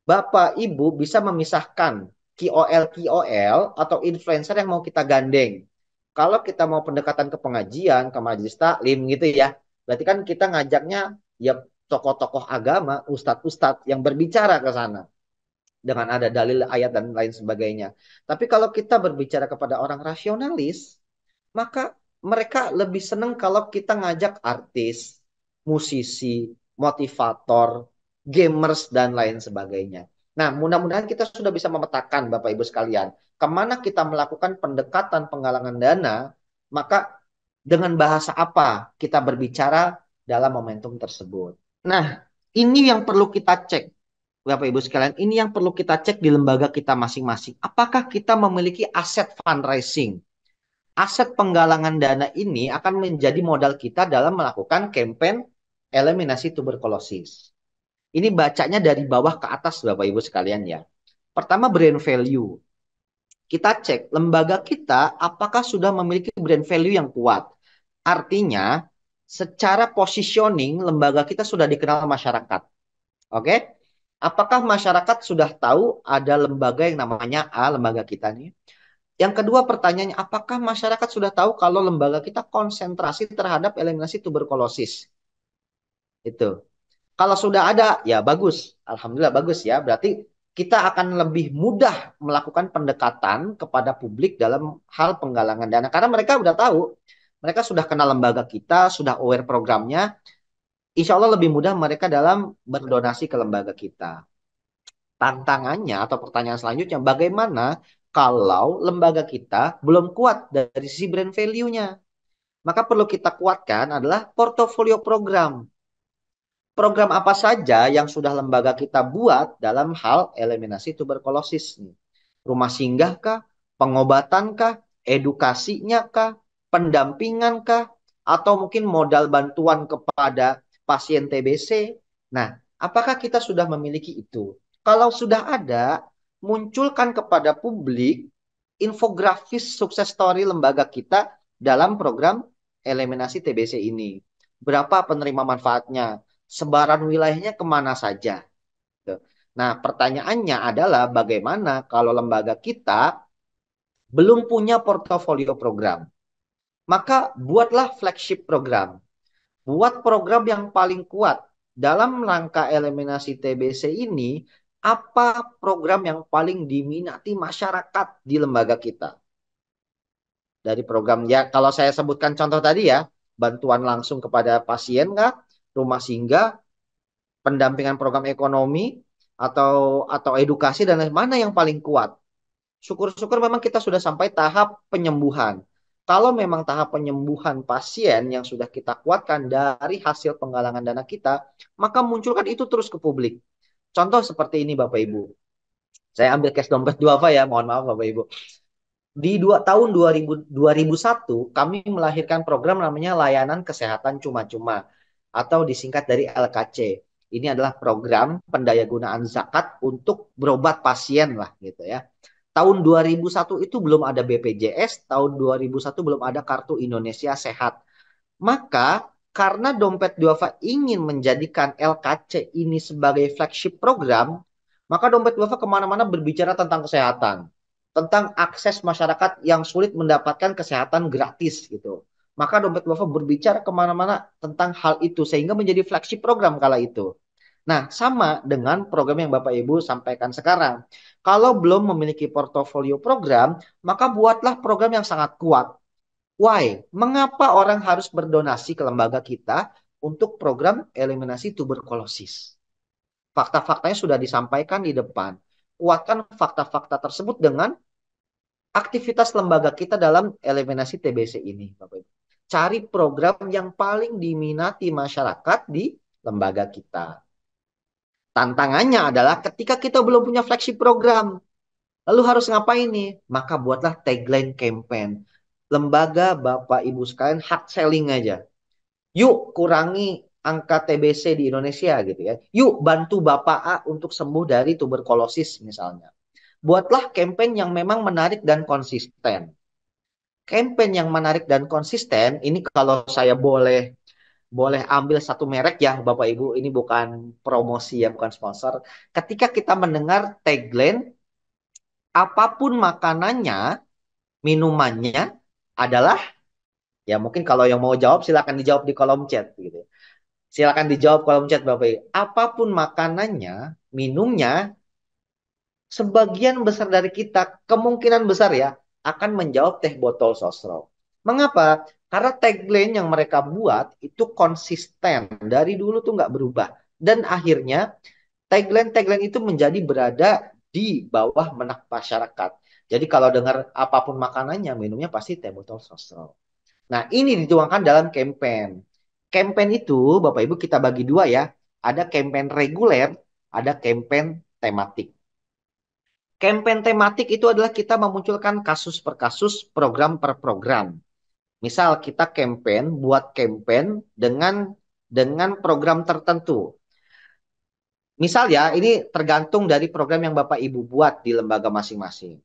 Bapak Ibu bisa memisahkan KOL atau influencer yang mau kita gandeng. Kalau kita mau pendekatan ke pengajian, ke majelis taklim gitu ya. Berarti kan kita ngajaknya ya tokoh-tokoh agama, ustadz-ustadz yang berbicara ke sana dengan ada dalil ayat dan lain sebagainya. Tapi kalau kita berbicara kepada orang rasionalis, maka mereka lebih senang kalau kita ngajak artis, musisi, motivator, gamers, dan lain sebagainya. Nah, mudah-mudahan kita sudah bisa memetakan Bapak Ibu sekalian, kemana kita melakukan pendekatan penggalangan dana, maka dengan bahasa apa kita berbicara dalam momentum tersebut. Nah, ini yang perlu kita cek. Bapak Ibu sekalian, ini yang perlu kita cek di lembaga kita masing-masing. Apakah kita memiliki aset fundraising? Aset penggalangan dana ini akan menjadi modal kita dalam melakukan campaign eliminasi tuberkulosis. Ini bacanya dari bawah ke atas Bapak Ibu sekalian ya. Pertama brand value. Kita cek lembaga kita apakah sudah memiliki brand value yang kuat. Artinya secara positioning lembaga kita sudah dikenal masyarakat. Oke? Apakah masyarakat sudah tahu ada lembaga yang namanya A, lembaga kita nih? Yang kedua pertanyaannya, apakah masyarakat sudah tahu kalau lembaga kita konsentrasi terhadap eliminasi tuberkulosis? Itu. Kalau sudah ada, ya bagus. Alhamdulillah bagus ya. Berarti kita akan lebih mudah melakukan pendekatan kepada publik dalam hal penggalangan dana. Karena mereka udah tahu. Mereka sudah kenal lembaga kita, sudah aware programnya. Insya Allah lebih mudah mereka dalam berdonasi ke lembaga kita. Tantangannya atau pertanyaan selanjutnya, bagaimana kalau lembaga kita belum kuat dari sisi brand value-nya? Maka perlu kita kuatkan adalah portofolio program. Program apa saja yang sudah lembaga kita buat dalam hal eliminasi tuberkulosis? Rumah singgah kah? Pengobatan kah? Edukasinya kah? Pendampingan kah? Atau mungkin modal bantuan kepada pasien TBC? Nah, apakah kita sudah memiliki itu? Kalau sudah ada, munculkan kepada publik infografis sukses story lembaga kita dalam program eliminasi TBC ini. Berapa penerima manfaatnya? Sebaran wilayahnya kemana saja? Nah, pertanyaannya adalah bagaimana kalau lembaga kita belum punya portofolio program? Maka buatlah flagship program. Buat program yang paling kuat. Dalam rangka eliminasi TBC ini, apa program yang paling diminati masyarakat di lembaga kita? Dari program, ya kalau saya sebutkan contoh tadi ya, bantuan langsung kepada pasien kah? Rumah singgah, pendampingan program ekonomi, atau edukasi dan lain mana yang paling kuat. Syukur-syukur memang kita sudah sampai tahap penyembuhan. Kalau memang tahap penyembuhan pasien yang sudah kita kuatkan dari hasil penggalangan dana kita, maka munculkan itu terus ke publik. Contoh seperti ini Bapak Ibu. Saya ambil cash dompet duafa ya, mohon maaf Bapak Ibu. Di tahun 2001 kami melahirkan program namanya layanan kesehatan cuma-cuma atau disingkat dari LKC. Ini adalah program pendayagunaan zakat untuk berobat pasien lah gitu ya. Tahun 2001 itu belum ada BPJS, tahun 2001 belum ada Kartu Indonesia Sehat. Maka karena Dompet Duafa ingin menjadikan LKC ini sebagai flagship program, maka Dompet Duafa kemana-mana berbicara tentang kesehatan, tentang akses masyarakat yang sulit mendapatkan kesehatan gratis gitu. Maka Dompet Duafa berbicara kemana-mana tentang hal itu sehingga menjadi flagship program kala itu. Nah, sama dengan program yang Bapak Ibu sampaikan sekarang. Kalau belum memiliki portofolio program, maka buatlah program yang sangat kuat. Why? Mengapa orang harus berdonasi ke lembaga kita untuk program eliminasi tuberkulosis? Fakta-faktanya sudah disampaikan di depan. Kuatkan fakta-fakta tersebut dengan aktivitas lembaga kita dalam eliminasi TBC ini, Bapak Ibu. Cari program yang paling diminati masyarakat di lembaga kita. Tantangannya adalah ketika kita belum punya flagship program, lalu harus ngapain nih? Maka buatlah tagline campaign. Lembaga Bapak Ibu sekalian hard selling aja. Yuk kurangi angka TBC di Indonesia gitu ya. Yuk bantu Bapak A untuk sembuh dari tuberkulosis misalnya. Buatlah campaign yang memang menarik dan konsisten. Campaign yang menarik dan konsisten ini kalau saya boleh ambil satu merek ya Bapak Ibu, ini bukan promosi ya, bukan sponsor. Ketika kita mendengar tagline apapun makanannya, minumannya adalah, ya mungkin kalau yang mau jawab silakan dijawab di kolom chat gitu. Silakan dijawab kolom chat Bapak Ibu. Apapun makanannya, minumnya, sebagian besar dari kita kemungkinan besar ya akan menjawab teh botol sosro. Mengapa? Karena tagline yang mereka buat itu konsisten dari dulu tuh nggak berubah dan akhirnya tagline itu menjadi berada di bawah menak masyarakat. Jadi kalau dengar apapun makanannya, minumnya pasti teh botol sosro. Nah ini dituangkan dalam campaign. Campaign itu Bapak Ibu kita bagi dua ya. Ada campaign reguler, ada campaign tematik. Campaign tematik itu adalah kita memunculkan kasus per kasus, program per program. Misal kita buat campaign dengan program tertentu. Misal ya, ini tergantung dari program yang Bapak Ibu buat di lembaga masing-masing.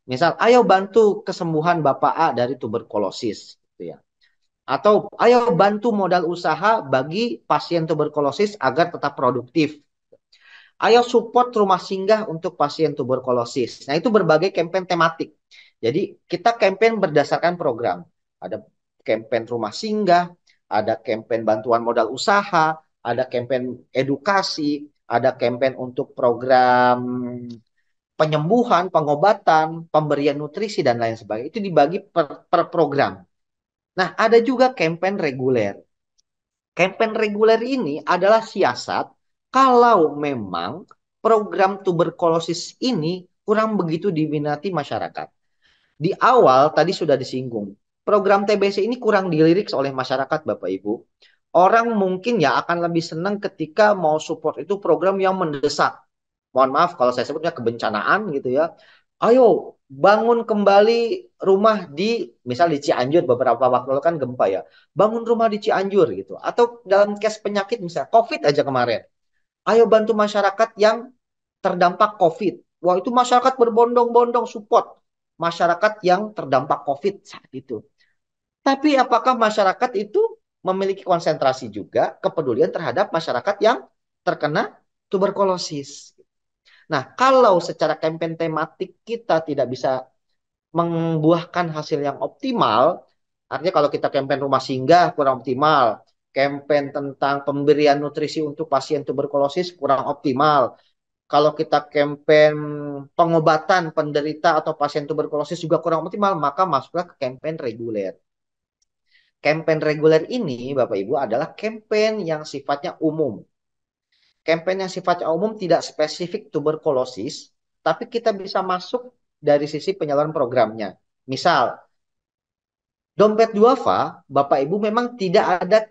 Misal, ayo bantu kesembuhan Bapak A dari tuberkulosis, gitu ya. Atau ayo bantu modal usaha bagi pasien tuberkulosis agar tetap produktif. Ayo support rumah singgah untuk pasien tuberkulosis. Nah, itu berbagai campaign tematik. Jadi, kita campaign berdasarkan program. Ada campaign rumah singgah, ada campaign bantuan modal usaha, ada campaign edukasi, ada campaign untuk program penyembuhan, pengobatan, pemberian nutrisi, dan lain sebagainya. Itu dibagi per program. Nah, ada juga campaign reguler. Campaign reguler ini adalah siasat kalau memang program tuberkulosis ini kurang begitu diminati masyarakat. Di awal tadi sudah disinggung, program TBC ini kurang dilirik oleh masyarakat Bapak Ibu. Orang mungkin ya akan lebih senang ketika mau support itu program yang mendesak. Mohon maaf kalau saya sebutnya kebencanaan gitu ya. Ayo bangun kembali rumah di misal di Cianjur beberapa waktu lalu kan gempa ya. Bangun rumah di Cianjur gitu. Atau dalam case penyakit misalnya COVID aja kemarin. Ayo bantu masyarakat yang terdampak COVID. Wah itu masyarakat berbondong-bondong support masyarakat yang terdampak COVID saat itu. Tapi apakah masyarakat itu memiliki konsentrasi juga kepedulian terhadap masyarakat yang terkena tuberkulosis? Nah, kalau secara campaign tematik kita tidak bisa membuahkan hasil yang optimal, artinya kalau kita campaign rumah singgah kurang optimal, campaign tentang pemberian nutrisi untuk pasien tuberkulosis kurang optimal, kalau kita campaign pengobatan penderita atau pasien tuberkulosis juga kurang optimal, maka masuklah ke campaign reguler. Campaign reguler ini, Bapak Ibu, adalah campaign yang sifatnya umum. Campaign yang sifatnya umum tidak spesifik tuberkulosis, tapi kita bisa masuk dari sisi penyaluran programnya. Misal, Dompet Duafa, Bapak Ibu memang tidak ada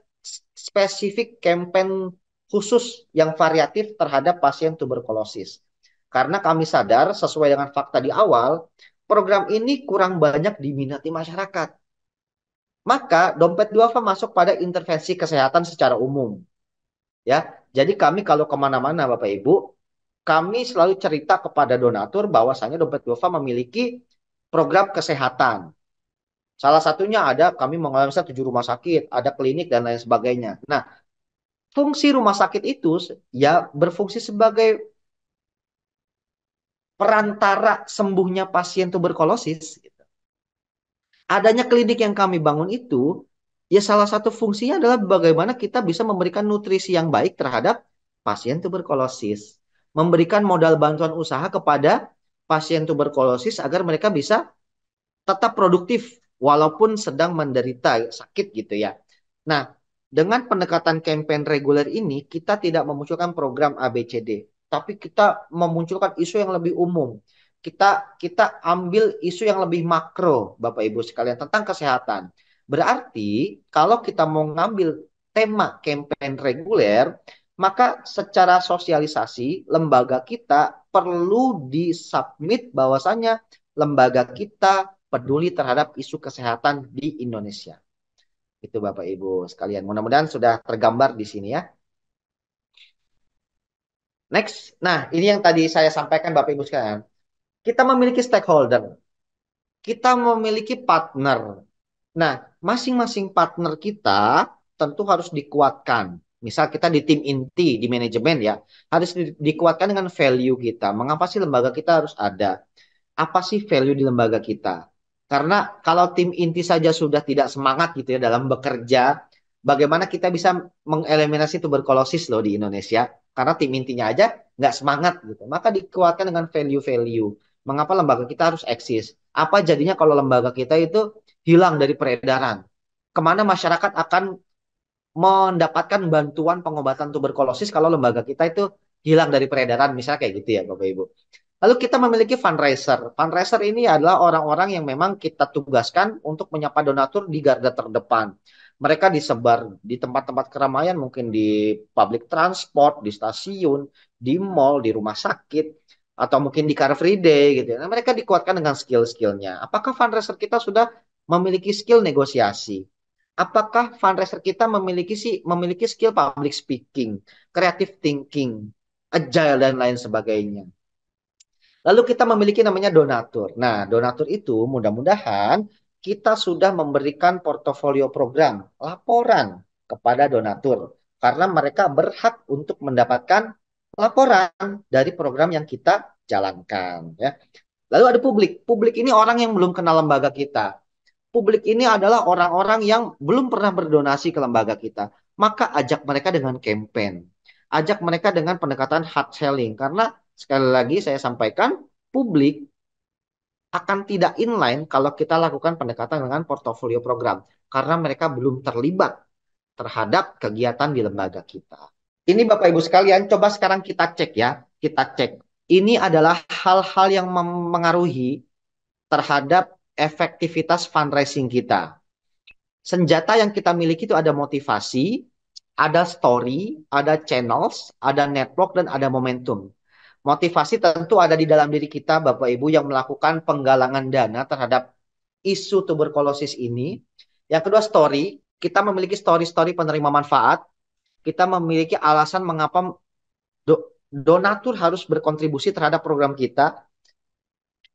spesifik campaign khusus yang variatif terhadap pasien tuberkulosis. Karena kami sadar sesuai dengan fakta di awal, program ini kurang banyak diminati masyarakat. Maka Dompet Duafa masuk pada intervensi kesehatan secara umum. Ya, jadi kami kalau kemana-mana Bapak Ibu, kami selalu cerita kepada donatur bahwasanya Dompet Duafa memiliki program kesehatan. Salah satunya ada kami mengalami 7 rumah sakit, ada klinik dan lain sebagainya. Nah, fungsi rumah sakit itu ya berfungsi sebagai perantara sembuhnya pasien tuberkulosis. Adanya klinik yang kami bangun itu, ya salah satu fungsinya adalah bagaimana kita bisa memberikan nutrisi yang baik terhadap pasien tuberkulosis. Memberikan modal bantuan usaha kepada pasien tuberkulosis agar mereka bisa tetap produktif walaupun sedang menderita sakit gitu ya. Nah, dengan pendekatan campaign reguler ini, kita tidak memunculkan program ABCD, tapi kita memunculkan isu yang lebih umum. Kita ambil isu yang lebih makro, Bapak Ibu sekalian, tentang kesehatan. Berarti kalau kita mau ngambil tema campaign reguler, maka secara sosialisasi lembaga kita perlu disubmit bahwasannya lembaga kita peduli terhadap isu kesehatan di Indonesia. Itu Bapak Ibu sekalian. Mudah-mudahan sudah tergambar di sini ya. Next. Nah, ini yang tadi saya sampaikan Bapak Ibu sekalian. Kita memiliki stakeholder. Kita memiliki partner. Nah, masing-masing partner kita tentu harus dikuatkan. Misal kita di tim inti, di manajemen ya, harus dikuatkan dengan value kita. Mengapa sih lembaga kita harus ada? Apa sih value di lembaga kita? Karena kalau tim inti saja sudah tidak semangat gitu ya dalam bekerja, bagaimana kita bisa mengeliminasi tuberkulosis loh di Indonesia? Karena tim intinya aja nggak semangat gitu. Maka dikuatkan dengan value-value. Mengapa lembaga kita harus eksis? Apa jadinya kalau lembaga kita itu hilang dari peredaran? Kemana masyarakat akan mendapatkan bantuan pengobatan tuberkulosis kalau lembaga kita itu hilang dari peredaran? Misalnya kayak gitu ya Bapak Ibu. Lalu kita memiliki fundraiser. Fundraiser ini adalah orang-orang yang memang kita tugaskan untuk menyapa donatur di garda terdepan. Mereka disebar di tempat-tempat keramaian, mungkin di public transport, di stasiun, di mall, di rumah sakit, atau mungkin di Car Free Day gitu. Nah, mereka dikuatkan dengan skill-skillnya. Apakah fundraiser kita sudah memiliki skill negosiasi? Apakah fundraiser kita memiliki skill public speaking, creative thinking, agile dan lain sebagainya. Lalu kita memiliki namanya donatur. Nah, donatur itu mudah-mudahan kita sudah memberikan portofolio program, laporan kepada donatur. Karena mereka berhak untuk mendapatkan laporan dari program yang kita jalankan. Ya. Lalu ada publik. Publik ini orang yang belum kenal lembaga kita. Publik ini adalah orang-orang yang belum pernah berdonasi ke lembaga kita. Maka ajak mereka dengan campaign. Ajak mereka dengan pendekatan hard selling. Karena sekali lagi saya sampaikan, publik akan tidak inline kalau kita lakukan pendekatan dengan portofolio program. Karena mereka belum terlibat terhadap kegiatan di lembaga kita. Ini Bapak Ibu sekalian, coba sekarang kita cek ya. Kita cek. Ini adalah hal-hal yang mempengaruhi terhadap efektivitas fundraising kita. Senjata yang kita miliki itu ada motivasi, ada story, ada channels, ada network, dan ada momentum. Motivasi tentu ada di dalam diri kita, Bapak Ibu, yang melakukan penggalangan dana terhadap isu tuberkulosis ini. Yang kedua, story. Kita memiliki story-story penerima manfaat. Kita memiliki alasan mengapa donatur harus berkontribusi terhadap program kita.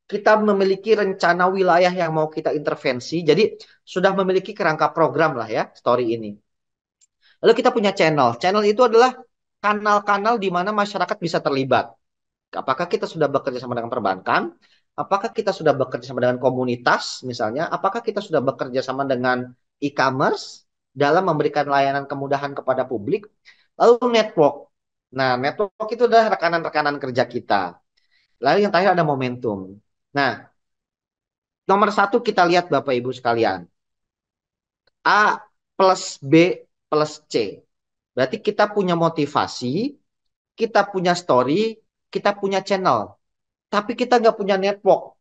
Kita memiliki rencana wilayah yang mau kita intervensi. Jadi sudah memiliki kerangka program lah ya story ini. Lalu kita punya channel. Channel itu adalah kanal-kanal di mana masyarakat bisa terlibat. Apakah kita sudah bekerja sama dengan perbankan? Apakah kita sudah bekerja sama dengan komunitas misalnya? Apakah kita sudah bekerja sama dengan e-commerce dalam memberikan layanan kemudahan kepada publik? Lalu network. Nah, network itu adalah rekanan-rekanan kerja kita. Lalu yang terakhir ada momentum. Nah, nomor satu kita lihat Bapak Ibu sekalian. A plus B plus C. Berarti kita punya motivasi, kita punya story, kita punya channel. Tapi kita nggak punya network.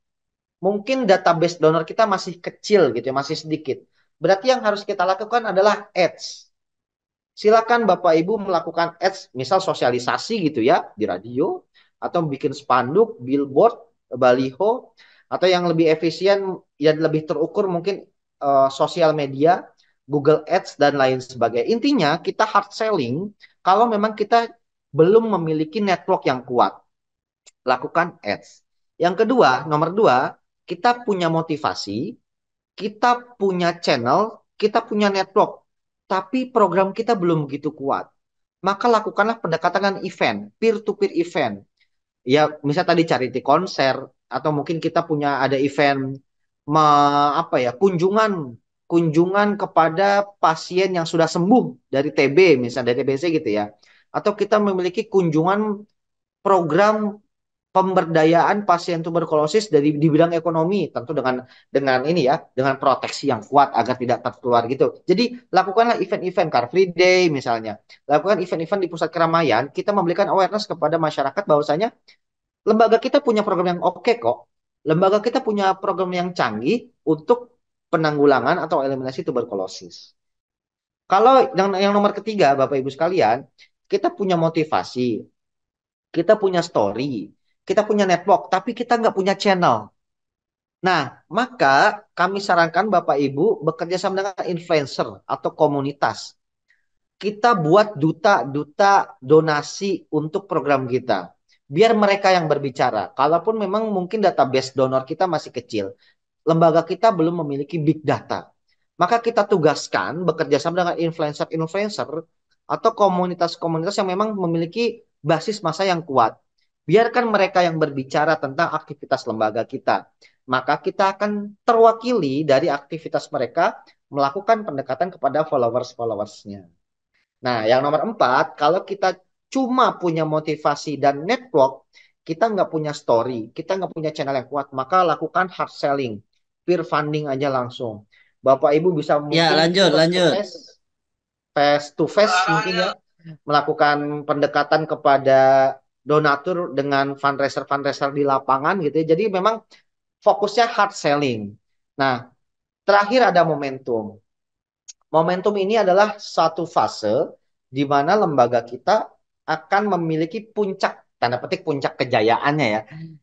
Mungkin database donor kita masih kecil gitu ya, masih sedikit. Berarti yang harus kita lakukan adalah ads. Silakan Bapak Ibu melakukan ads, misal sosialisasi gitu ya, di radio, atau bikin spanduk, billboard, baliho, atau yang lebih efisien, yang lebih terukur mungkin sosial media, Google Ads, dan lain sebagainya. Intinya kita hard selling kalau memang kita belum memiliki network yang kuat. Lakukan ads. Yang kedua, nomor dua, kita punya motivasi, kita punya channel, kita punya network, tapi program kita belum begitu kuat. Maka lakukanlah pendekatan dengan event, peer-to-peer event. Ya, misalnya tadi charity konser, atau mungkin kita punya ada event kunjungan kepada pasien yang sudah sembuh dari TB, misalnya dari TBC gitu ya. Atau kita memiliki kunjungan program pemberdayaan pasien tuberkulosis di bidang ekonomi, tentu dengan ini ya, dengan proteksi yang kuat agar tidak tertular gitu. Jadi lakukanlah event-event Car Free Day misalnya, lakukan event-event di pusat keramaian. Kita memberikan awareness kepada masyarakat bahwasanya lembaga kita punya program yang oke kok, lembaga kita punya program yang canggih untuk penanggulangan atau eliminasi tuberkulosis. Kalau yang nomor ketiga, Bapak Ibu sekalian, kita punya motivasi, kita punya story, kita punya network, tapi kita nggak punya channel. Nah, maka kami sarankan Bapak Ibu bekerja sama dengan influencer atau komunitas. Kita buat duta-duta donasi untuk program kita. Biar mereka yang berbicara. Kalaupun memang mungkin database donor kita masih kecil, lembaga kita belum memiliki big data. Maka kita tugaskan bekerja sama dengan influencer-influencer atau komunitas-komunitas yang memang memiliki basis massa yang kuat. Biarkan mereka yang berbicara tentang aktivitas lembaga kita. Maka kita akan terwakili dari aktivitas mereka melakukan pendekatan kepada followers-followersnya. Nah, yang nomor 4, kalau kita cuma punya motivasi dan network, kita nggak punya story, kita nggak punya channel yang kuat, maka lakukan hard selling, peer funding aja langsung. Bapak Ibu bisa Ya, mungkin lanjut, lanjut. face to face mungkin ya, melakukan pendekatan kepada donatur dengan fundraiser-fundraiser di lapangan gitu ya. Jadi memang fokusnya hard selling. Nah, terakhir ada momentum. Momentum ini adalah satu fase di mana lembaga kita akan memiliki puncak, tanda petik puncak kejayaannya ya.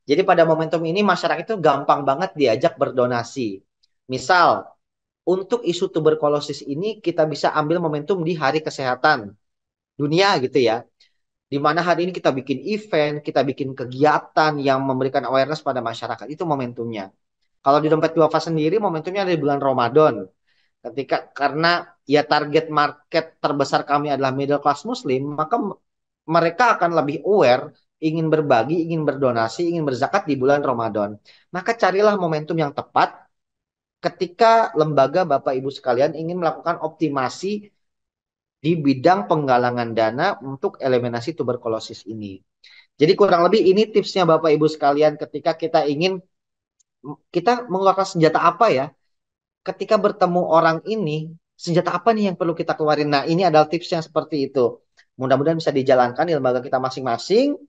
Jadi pada momentum ini masyarakat itu gampang banget diajak berdonasi. Misal, untuk isu tuberkulosis ini kita bisa ambil momentum di Hari Kesehatan Dunia gitu ya. di mana hari ini kita bikin event, kita bikin kegiatan yang memberikan awareness pada masyarakat. Itu momentumnya. Kalau di Dompet Duafa sendiri, momentumnya ada di bulan Ramadan. Karena ya target market terbesar kami adalah middle class Muslim, maka mereka akan lebih aware, ingin berbagi, ingin berdonasi, ingin berzakat di bulan Ramadan. Maka carilah momentum yang tepat ketika lembaga Bapak Ibu sekalian ingin melakukan optimasi di bidang penggalangan dana untuk eliminasi tuberkulosis ini. Jadi kurang lebih ini tipsnya Bapak Ibu sekalian ketika kita mengeluarkan senjata apa ya? Ketika bertemu orang ini, senjata apa nih yang perlu kita keluarin? Nah, ini adalah tipsnya seperti itu. Mudah-mudahan bisa dijalankan di lembaga kita masing-masing.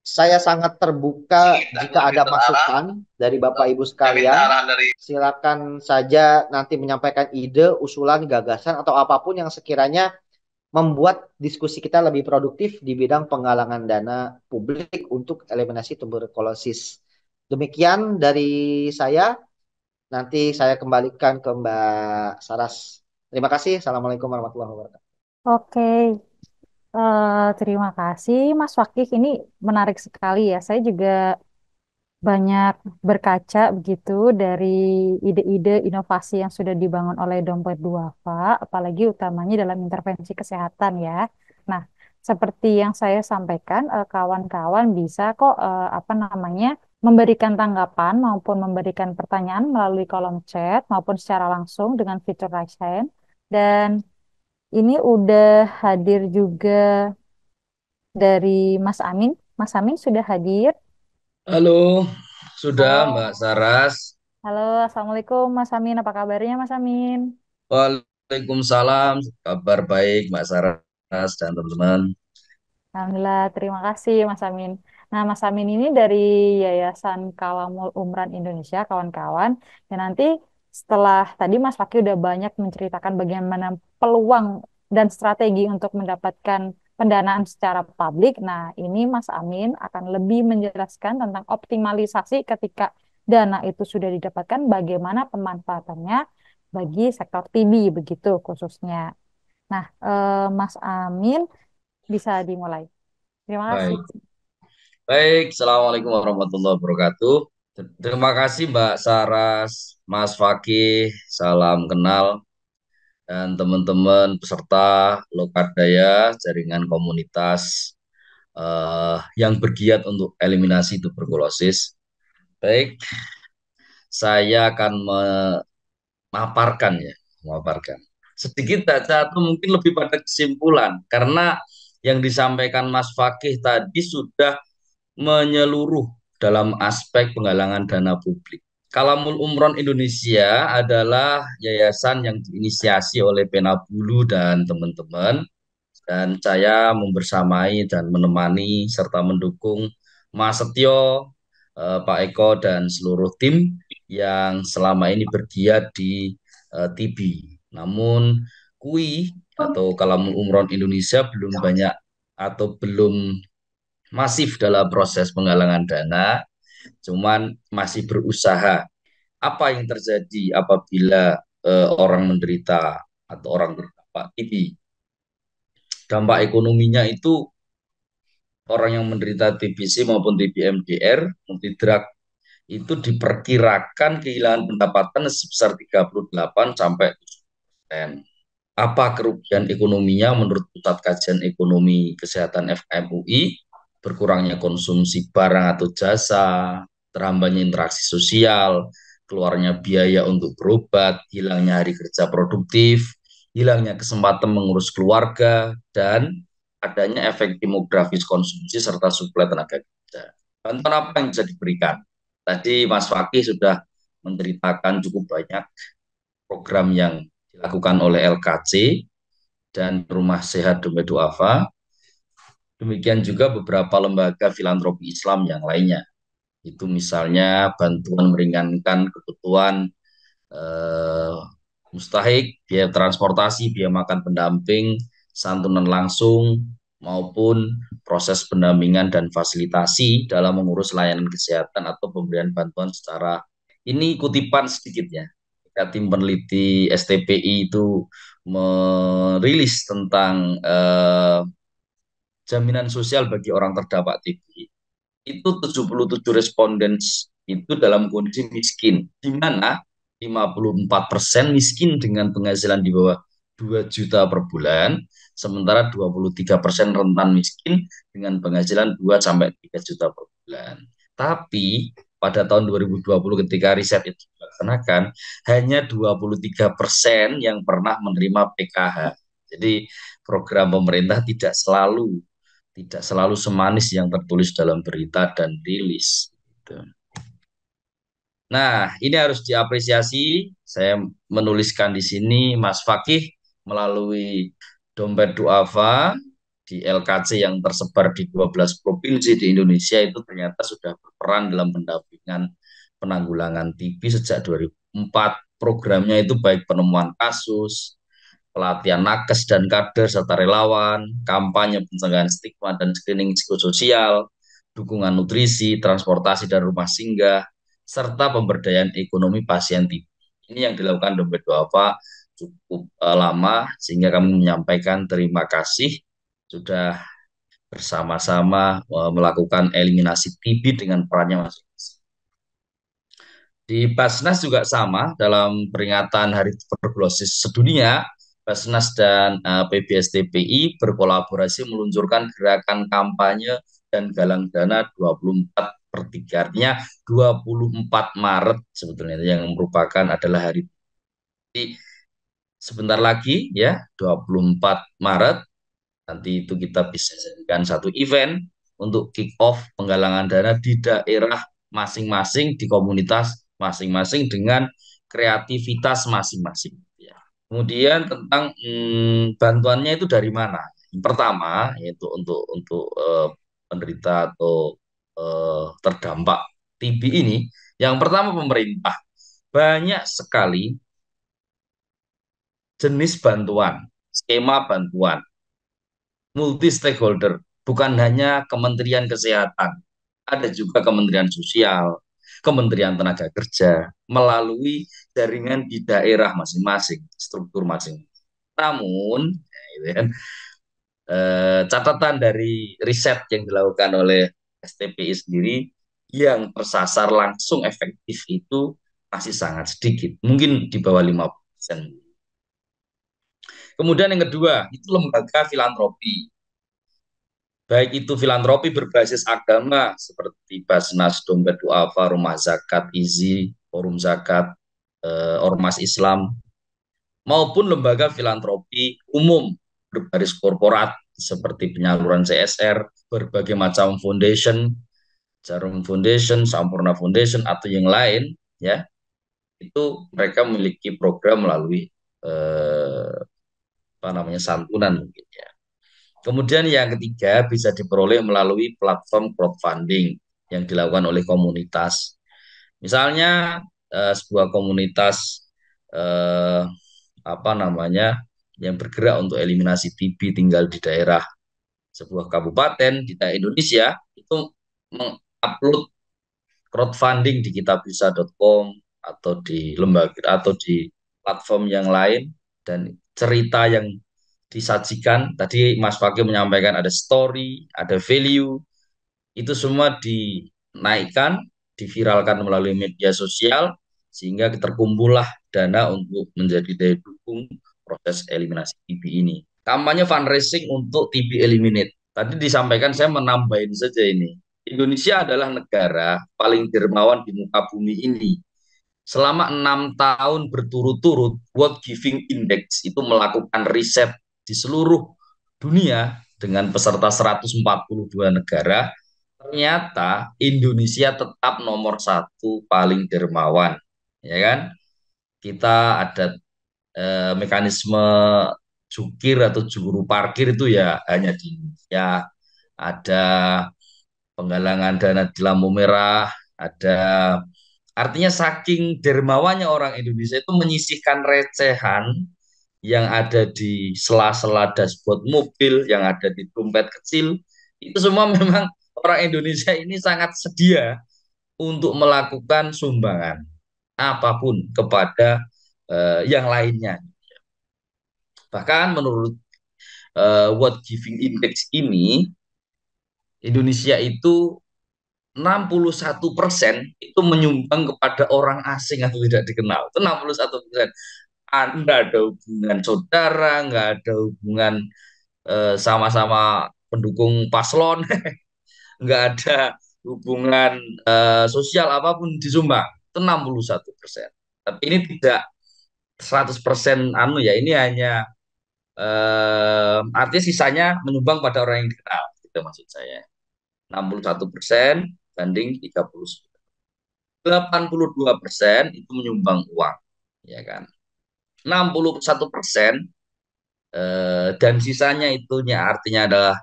Saya sangat terbuka jika ada masukan dari Bapak Ibu sekalian. Silakan saja nanti menyampaikan ide, usulan, gagasan, atau apapun yang sekiranya membuat diskusi kita lebih produktif di bidang penggalangan dana publik untuk eliminasi tuberkulosis. Demikian dari saya. Nanti saya kembalikan ke Mbak Saras. Terima kasih. Assalamualaikum warahmatullahi wabarakatuh. Oke, terima kasih Mas Fakih. Ini menarik sekali ya. Saya juga banyak berkaca begitu dari ide-ide inovasi yang sudah dibangun oleh Dompet Duafa, apalagi utamanya dalam intervensi kesehatan ya. Nah, seperti yang saya sampaikan, kawan-kawan bisa kok apa namanya memberikan tanggapan maupun memberikan pertanyaan melalui kolom chat maupun secara langsung dengan fitur raise hand. Dan ini udah hadir juga dari Mas Amin. Mas Amin sudah hadir. Halo, sudah Halo. Mbak Saras. Halo, Assalamualaikum Mas Amin. Apa kabarnya Mas Amin? Waalaikumsalam, kabar baik Mbak Saras dan teman-teman. Alhamdulillah, terima kasih Mas Amin. Nah, Mas Amin ini dari Yayasan Kalamul Umran Indonesia, kawan-kawan. Dan nanti setelah tadi Mas Fakih udah banyak menceritakan bagaimana peluang dan strategi untuk mendapatkan pendanaan secara publik. Nah, ini Mas Amin akan lebih menjelaskan tentang optimalisasi ketika dana itu sudah didapatkan, bagaimana pemanfaatannya bagi sektor TB begitu khususnya. Nah, Mas Amin bisa dimulai. Terima kasih. Baik, baik. Assalamualaikum warahmatullahi wabarakatuh. Terima kasih Mbak Saras, Mas Fakih, salam kenal dan teman-teman peserta Lokadaya, jaringan komunitas yang bergiat untuk eliminasi tuberkulosis. Baik, saya akan memaparkan sedikit saja atau mungkin lebih pada kesimpulan karena yang disampaikan Mas Fakih tadi sudah menyeluruh dalam aspek penggalangan dana publik. Kalamul Umron Indonesia adalah yayasan yang diinisiasi oleh Penabulu dan teman-teman, dan saya membersamai dan menemani serta mendukung Mas Setio, Pak Eko dan seluruh tim yang selama ini bergiat di TB. Namun KUI atau Kalamul Umron Indonesia belum banyak atau belum masif dalam proses penggalangan dana, cuman masih berusaha. Apa yang terjadi apabila orang menderita atau orang terdampak TB? Dampak ekonominya itu orang yang menderita TBC maupun TB MDR, multidrug, itu diperkirakan kehilangan pendapatan sebesar 38 sampai 70%. Apa kerugian ekonominya menurut Pusat Kajian Ekonomi Kesehatan FMUI? Berkurangnya konsumsi barang atau jasa, terhambatnya interaksi sosial, keluarnya biaya untuk berobat, hilangnya hari kerja produktif, hilangnya kesempatan mengurus keluarga, dan adanya efek demografis konsumsi serta suplai tenaga kerja. Bantuan apa yang bisa diberikan? Tadi Mas Fakih sudah menceritakan cukup banyak program yang dilakukan oleh LKC dan Rumah Sehat Dompet Duafa. Demikian juga beberapa lembaga filantropi Islam yang lainnya. Itu misalnya bantuan meringankan kebutuhan mustahik, biaya transportasi, biaya makan pendamping, santunan langsung, maupun proses pendampingan dan fasilitasi dalam mengurus layanan kesehatan atau pemberian bantuan secara, ini kutipan sedikitnya. Tim peneliti STPI itu merilis tentang jaminan sosial bagi orang terdampak TB, itu 77 responden itu dalam kondisi miskin, di mana 54% miskin dengan penghasilan di bawah 2 juta per bulan, sementara 23% rentan miskin dengan penghasilan 2 sampai 3 juta per bulan. Tapi pada tahun 2020 ketika riset itu dilaksanakan, hanya 23% yang pernah menerima PKH. Jadi program pemerintah tidak selalu semanis yang tertulis dalam berita dan rilis. Gitu. Nah, ini harus diapresiasi. Saya menuliskan di sini Mas Fakih melalui Dompet Duafa di LKC yang tersebar di 12 provinsi di Indonesia itu ternyata sudah berperan dalam pendampingan penanggulangan TB sejak 2004. Programnya itu baik penemuan kasus, pelatihan nakes dan kader serta relawan, kampanye pencegahan stigma dan screening psikososial, dukungan nutrisi, transportasi dan rumah singgah, serta pemberdayaan ekonomi pasien TB. Ini yang dilakukan Dompet Duafa cukup lama, sehingga kami menyampaikan terima kasih sudah bersama-sama melakukan eliminasi TB dengan perannya masing-masing. Di Basnas juga sama, dalam peringatan Hari Tuberkulosis Sedunia, Basnas dan PBSTPI berkolaborasi meluncurkan gerakan kampanye dan galang dana 24/3, artinya 24 Maret sebetulnya yang merupakan adalah hari ini. Sebentar lagi ya, 24 Maret, nanti itu kita bisa jadikan satu event untuk kick off penggalangan dana di daerah masing-masing, di komunitas masing-masing dengan kreativitas masing-masing. Ya. Kemudian tentang bantuannya itu dari mana? Yang pertama yaitu untuk penderita atau terdampak TB ini, yang pertama pemerintah banyak sekali jenis bantuan, skema bantuan multi stakeholder, bukan hanya Kementerian Kesehatan, ada juga Kementerian Sosial, Kementerian Tenaga Kerja, melalui jaringan di daerah masing-masing, struktur masing-masing. Namun, catatan dari riset yang dilakukan oleh STPI sendiri, yang tersasar langsung efektif itu masih sangat sedikit, mungkin di bawah 50%. Kemudian yang kedua, itu lembaga filantropi. Baik itu filantropi berbasis agama seperti Basnas, Dompet Duafa, Rumah Zakat, IZI, Forum Zakat, Ormas Islam, maupun lembaga filantropi umum berbaris korporat seperti penyaluran CSR, berbagai macam foundation, Jarum Foundation, Sampurna Foundation, atau yang lain, ya, itu mereka memiliki program melalui santunan mungkin ya. Kemudian yang ketiga bisa diperoleh melalui platform crowdfunding yang dilakukan oleh komunitas. Misalnya sebuah komunitas yang bergerak untuk eliminasi TB tinggal di daerah sebuah kabupaten di Indonesia, itu mengupload crowdfunding di kitabisa.com atau di lembaga atau di platform yang lain, dan cerita yang disajikan tadi Mas Fakih menyampaikan ada story, ada value, itu semua dinaikkan, diviralkan melalui media sosial sehingga terkumpullah dana untuk menjadi daya dukung proses eliminasi TB ini. Kampanye fundraising untuk TB Eliminate. Tadi disampaikan, saya menambahin saja ini. Indonesia adalah negara paling dermawan di muka bumi ini. Selama 6 tahun berturut-turut, World Giving Index itu melakukan riset di seluruh dunia dengan peserta 142 negara. Ternyata Indonesia tetap nomor 1 paling dermawan, ya kan? Kita ada mekanisme jukir atau juru parkir itu ya hanya di Indonesia. Ada penggalangan dana di lampu merah, ada, artinya saking dermawannya orang Indonesia itu menyisihkan recehan yang ada di sela-sela dashboard mobil, yang ada di dompet kecil, itu semua memang orang Indonesia ini sangat sedia untuk melakukan sumbangan apapun kepada yang lainnya. Bahkan menurut World Giving Index ini, Indonesia itu 61% itu menyumbang kepada orang asing atau tidak dikenal. Itu 61%. Anda ada hubungan saudara, nggak ada hubungan sama-sama pendukung paslon, nggak ada hubungan sosial apapun disumbang. Itu 61%. Tapi ini tidak 100% anu ya, ini hanya artinya sisanya menyumbang pada orang yang dikenal. Itu maksud saya. 61% banding 30. 82% itu menyumbang uang, ya kan. 61% dan sisanya itunya artinya adalah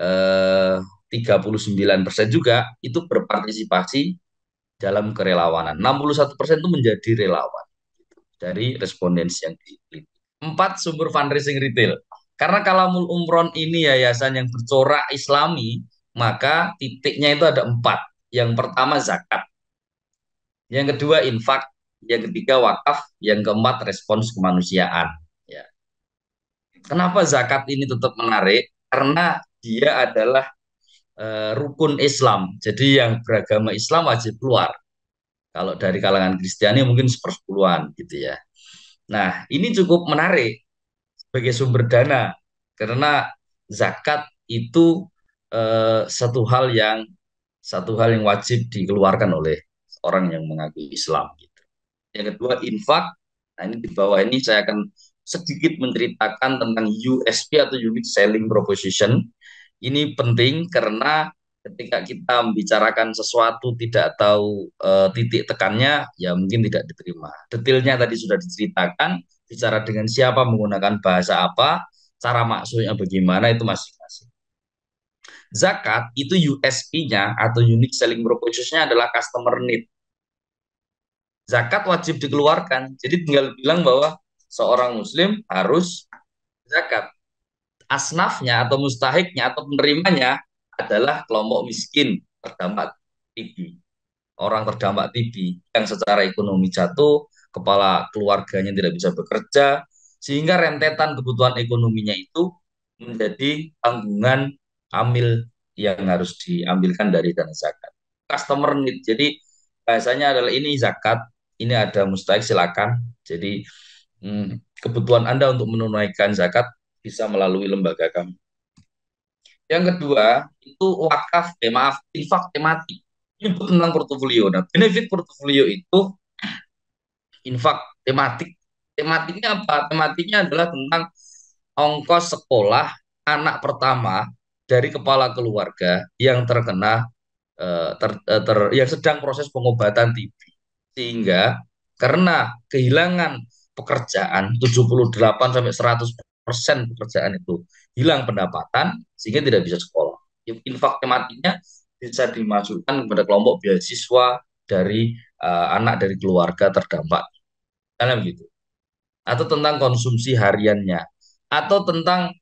eh, 39% juga itu berpartisipasi dalam kerelawanan. 61% itu menjadi relawan dari respondensi yang diteliti. 4, sumber fundraising retail. Karena kalau Umron ini yayasan yang bercorak Islami, maka titiknya itu ada 4. Yang pertama zakat, yang kedua infak, yang ketiga wakaf, yang keempat respons kemanusiaan. Ya. Kenapa zakat ini tetap menarik? Karena dia adalah rukun Islam. Jadi yang beragama Islam wajib keluar. Kalau dari kalangan Kristiani mungkin sepersepuluhan gitu ya. Nah, ini cukup menarik sebagai sumber dana karena zakat itu satu hal yang wajib dikeluarkan oleh orang yang mengakui Islam gitu. Yang kedua infak. Nah, ini di bawah ini saya akan sedikit menceritakan tentang USP atau Unique Selling Proposition. Ini penting karena ketika kita membicarakan sesuatu tidak tahu titik tekannya, ya mungkin tidak diterima. Detailnya tadi sudah diceritakan, bicara dengan siapa, menggunakan bahasa apa, cara maksudnya bagaimana, itu masing-masing. Zakat itu USP-nya atau Unique Selling Proposition-nya adalah customer need. Zakat wajib dikeluarkan, jadi tinggal bilang bahwa seorang muslim harus zakat. Asnafnya atau mustahiknya atau penerimanya adalah kelompok miskin terdampak TB. Orang terdampak TB yang secara ekonomi jatuh, kepala keluarganya tidak bisa bekerja, sehingga rentetan kebutuhan ekonominya itu menjadi tanggungan amil yang harus diambilkan dari dana zakat. Customer need, jadi bahasanya adalah ini zakat, ini ada mustahik silakan. Jadi kebutuhan Anda untuk menunaikan zakat bisa melalui lembaga kami. Yang kedua, itu wakaf, infak tematik. Ini tentang portofolio. Nah, benefit portofolio itu infak tematik. Tematiknya apa? Tematiknya adalah tentang ongkos sekolah anak pertama dari kepala keluarga yang terkena yang sedang proses pengobatan TB. Sehingga karena kehilangan pekerjaan 78-100% pekerjaan itu hilang pendapatan sehingga tidak bisa sekolah. Infak tematiknya bisa dimasukkan kepada kelompok beasiswa dari anak dari keluarga terdampak. Dalam gitu. Atau tentang konsumsi hariannya atau tentang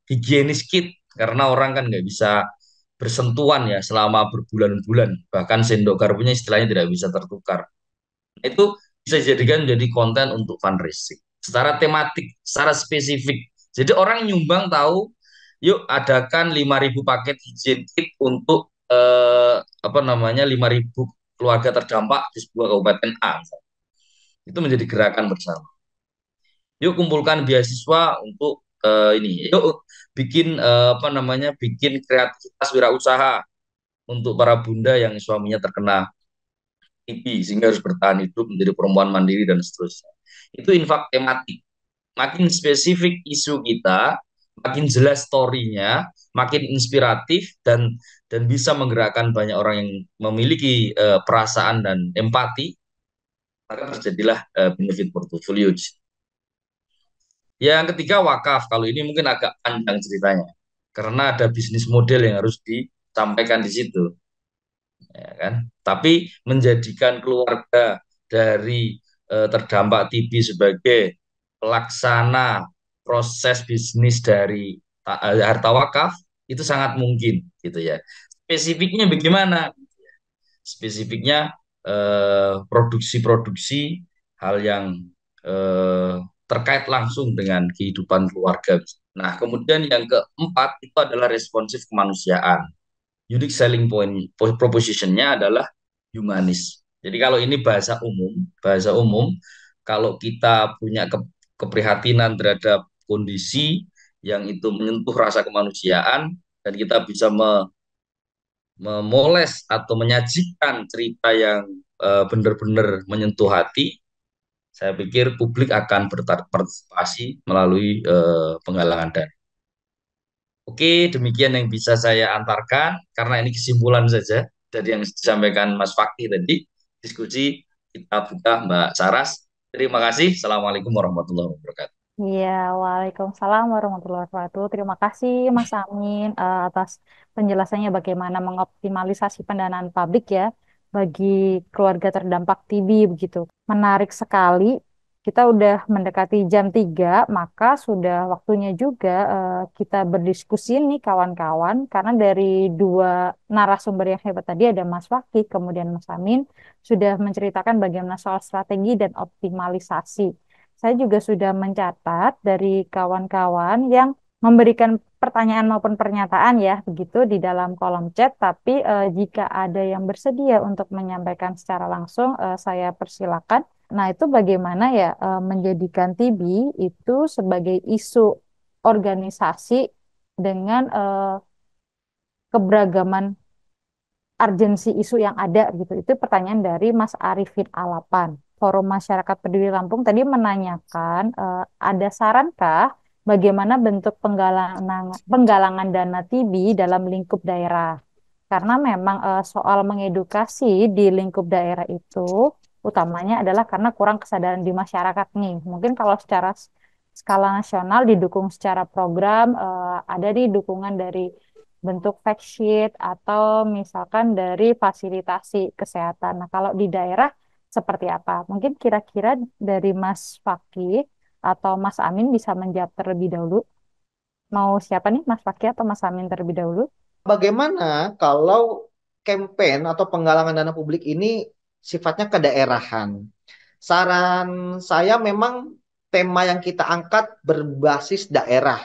higienis kit karena orang kan nggak bisa bersentuhan ya selama berbulan-bulan bahkan sendok garpunya istilahnya tidak bisa tertukar. Itu bisa dijadikan menjadi konten untuk fundraising secara tematik, secara spesifik. Jadi orang nyumbang tahu, yuk adakan 5.000 paket higien kit untuk 5.000 keluarga terdampak di sebuah kabupaten A. Itu menjadi gerakan bersama. Yuk kumpulkan beasiswa untuk ini. Yuk bikin bikin kreativitas wirausaha untuk para bunda yang suaminya terkena TB sehingga harus bertahan hidup menjadi perempuan mandiri dan seterusnya. Itu infak tematik. Makin spesifik isu kita, makin jelas story-nya, makin inspiratif dan bisa menggerakkan banyak orang yang memiliki perasaan dan empati, maka terjadilah benefit portfolio. Yang ketiga wakaf. Kalau ini mungkin agak panjang ceritanya karena ada bisnis model yang harus disampaikan di situ, ya kan? Tapi menjadikan keluarga dari terdampak TB sebagai pelaksana proses bisnis dari harta wakaf itu sangat mungkin, gitu ya. Spesifiknya bagaimana? Spesifiknya produksi-produksi hal yang terkait langsung dengan kehidupan keluarga. Nah, kemudian yang keempat itu adalah responsif kemanusiaan. Unique selling point propositionnya adalah humanis. Jadi kalau ini bahasa umum, kalau kita punya keprihatinan terhadap kondisi yang itu menyentuh rasa kemanusiaan dan kita bisa memoles atau menyajikan cerita yang benar-benar menyentuh hati, saya pikir publik akan berpartisipasi melalui penggalangan dana. Oke, demikian yang bisa saya antarkan karena ini kesimpulan saja dari yang disampaikan Mas Fakih tadi. Diskusi kita buka Mbak Saras. Terima kasih. Assalamualaikum warahmatullahi wabarakatuh. Iya, Waalaikumsalam warahmatullahi wabarakatuh. Terima kasih Mas Amin atas penjelasannya bagaimana mengoptimalisasi pendanaan publik ya bagi keluarga terdampak TB begitu. Menarik sekali. Kita udah mendekati jam 3, maka sudah waktunya juga kita berdiskusi nih kawan-kawan karena dari dua narasumber yang hebat tadi ada Mas Fakih, kemudian Mas Amin sudah menceritakan bagaimana soal strategi dan optimalisasi. Saya juga sudah mencatat dari kawan-kawan yang memberikan pertanyaan maupun pernyataan ya, begitu di dalam kolom chat. Tapi jika ada yang bersedia untuk menyampaikan secara langsung, saya persilakan. Nah, itu bagaimana ya menjadikan TB itu sebagai isu organisasi dengan keberagaman urgensi isu yang ada gitu. Itu pertanyaan dari Mas Arifin Alapan. Forum Masyarakat Peduli Lampung tadi menanyakan ada sarankah bagaimana bentuk penggalangan dana TB dalam lingkup daerah? Karena memang soal mengedukasi di lingkup daerah itu utamanya adalah karena kurang kesadaran di masyarakat nih. Mungkin kalau secara skala nasional didukung secara program, ada nih dukungan dari bentuk fact sheet atau misalkan dari fasilitasi kesehatan. Nah, kalau di daerah seperti apa? Mungkin kira-kira dari Mas Fakih atau Mas Amin bisa menjawab terlebih dahulu. Mau siapa nih, Mas Fakih atau Mas Amin terlebih dahulu? Bagaimana kalau campaign atau penggalangan dana publik ini sifatnya kedaerahan? Saran saya memang tema yang kita angkat berbasis daerah,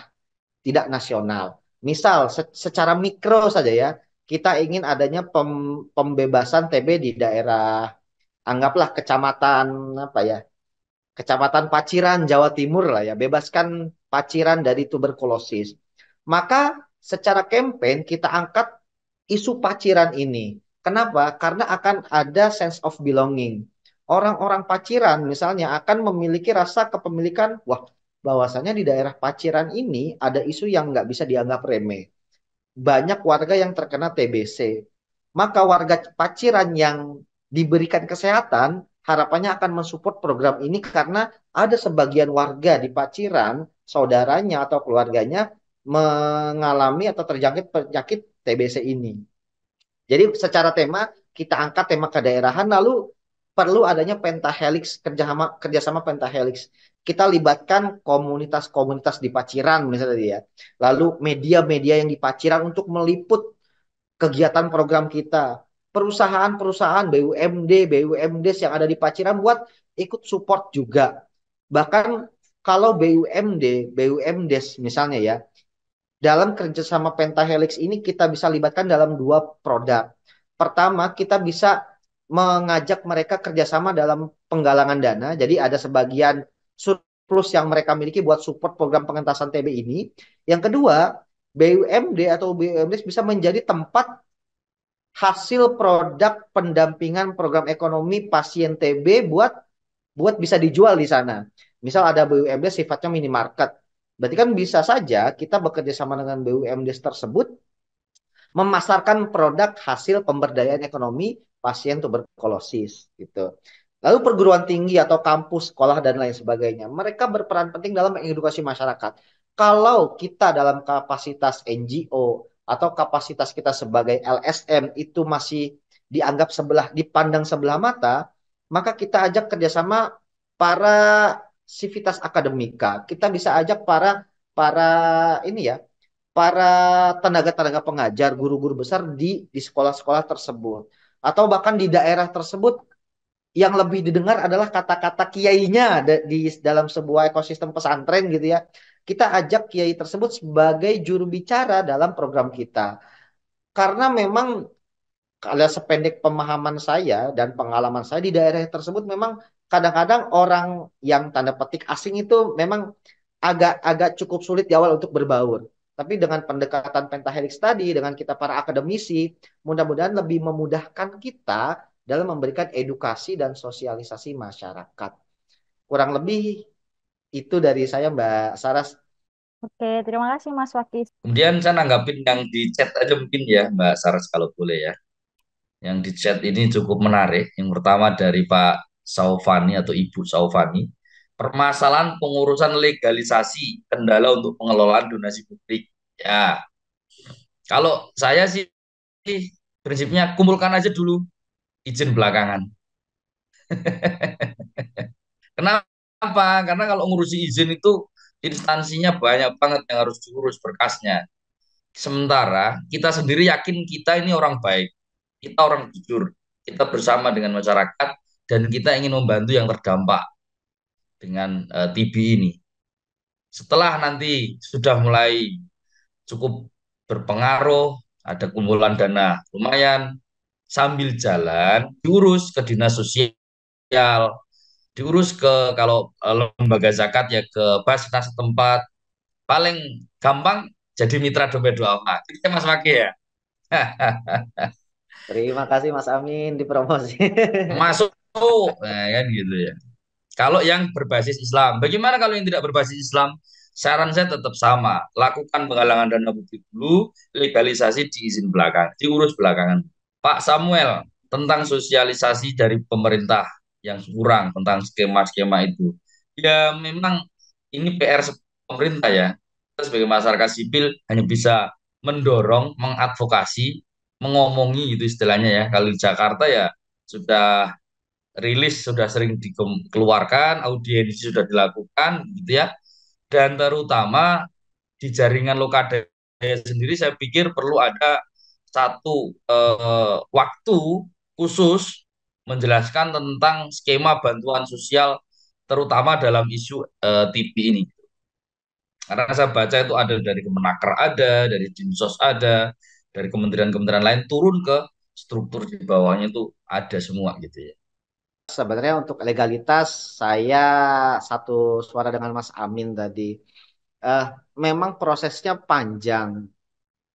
tidak nasional. Misal secara mikro saja ya, kita ingin adanya pembebasan TB di daerah, anggaplah kecamatan apa ya, Kecamatan Paciran, Jawa Timur lah ya, bebaskan Paciran dari tuberkulosis. Maka secara campaign kita angkat isu Paciran ini. Kenapa? Karena akan ada sense of belonging. Orang-orang Paciran misalnya akan memiliki rasa kepemilikan, wah bahwasanya di daerah Paciran ini ada isu yang nggak bisa dianggap remeh. Banyak warga yang terkena TBC. Maka warga Paciran yang diberikan kesehatan, harapannya akan mensupport program ini karena ada sebagian warga di Paciran, saudaranya atau keluarganya mengalami atau terjangkit penyakit TBC ini. Jadi secara tema kita angkat tema kedaerahan, lalu perlu adanya pentahelix, kerjasama pentahelix. Kita libatkan komunitas-komunitas di Paciran misalnya ya. Lalu media-media yang di Paciran untuk meliput kegiatan program kita. Perusahaan-perusahaan BUMD yang ada di Paciran buat ikut support juga. Bahkan kalau BUMD misalnya ya, dalam kerjasama Pentahelix ini kita bisa libatkan dalam dua produk. Pertama, kita bisa mengajak mereka kerjasama dalam penggalangan dana. Jadi ada sebagian surplus yang mereka miliki buat support program pengentasan TB ini. Yang kedua, BUMD atau BUMD bisa menjadi tempat hasil produk pendampingan program ekonomi pasien TB buat bisa dijual di sana. Misal ada BUMD sifatnya minimarket. Berarti kan bisa saja kita bekerja sama dengan BUMD tersebut memasarkan produk hasil pemberdayaan ekonomi pasien tuberkulosis gitu. Lalu perguruan tinggi atau kampus, sekolah dan lain sebagainya, mereka berperan penting dalam mengedukasi masyarakat. Kalau kita dalam kapasitas NGO atau kapasitas kita sebagai LSM itu masih dipandang sebelah mata, maka kita ajak kerjasama para sivitas akademika. Kita bisa ajak para para ini ya, para tenaga-tenaga pengajar, guru-guru besar di sekolah-sekolah tersebut. Atau bahkan di daerah tersebut yang lebih didengar adalah kata-kata kiainya di dalam sebuah ekosistem pesantren gitu ya. kita ajak kiai tersebut sebagai juru bicara dalam program kita. Karena memang kalau sependek pemahaman saya dan pengalaman saya di daerah tersebut memang kadang-kadang orang yang tanda petik asing itu memang agak cukup sulit di awal untuk berbaur. Tapi dengan pendekatan pentahelix tadi, dengan kita para akademisi, mudah-mudahan lebih memudahkan kita dalam memberikan edukasi dan sosialisasi masyarakat. Kurang lebih itu dari saya, Mbak Saras. Oke, terima kasih Mas Fakih. Kemudian saya nanggapin yang di chat aja mungkin ya, Mbak Saras kalau boleh ya. Yang di chat ini cukup menarik. Yang pertama dari Pak Saufani atau Ibu Saufani. Permasalahan pengurusan legalisasi kendala untuk pengelolaan donasi publik. Ya, kalau saya sih prinsipnya kumpulkan aja dulu izin belakangan. Kenapa? Karena kalau ngurusi izin itu instansinya banyak banget yang harus diurus berkasnya. Sementara kita sendiri yakin kita ini orang baik, kita orang jujur, kita bersama dengan masyarakat dan kita ingin membantu yang terdampak dengan TB ini. Setelah nanti sudah mulai cukup berpengaruh, ada kumpulan dana lumayan, sambil jalan diurus ke dinas sosial, diurus ke kalau lembaga zakat ya ke Basnas setempat. Paling gampang jadi mitra dompet duafa. Itu Mas Waki ya. Terima kasih Mas Amin dipromosi. Masuk, nah, kan gitu ya. Kalau yang berbasis Islam, bagaimana kalau yang tidak berbasis Islam? Saran saya tetap sama, lakukan penggalangan dana publik dulu, legalisasi diizin belakang, diurus belakangan. Pak Samuel, tentang sosialisasi dari pemerintah yang kurang tentang skema-skema itu. Ya memang ini PR pemerintah ya. Kita sebagai masyarakat sipil hanya bisa mendorong, mengadvokasi, mengomongi gitu istilahnya ya. Kalau di Jakarta ya sudah rilis sudah sering dikeluarkan, audiensi sudah dilakukan gitu ya. Dan terutama di jaringan Lokadaya sendiri saya pikir perlu ada satu waktu khusus menjelaskan tentang skema bantuan sosial terutama dalam isu TB ini. Karena saya baca itu ada dari Kemenaker ada, dari Dinsos ada, dari kementerian-kementerian lain turun ke struktur di bawahnya itu ada semua gitu ya. Sebenarnya untuk legalitas saya satu suara dengan Mas Amin tadi. Eh, Memang prosesnya panjang.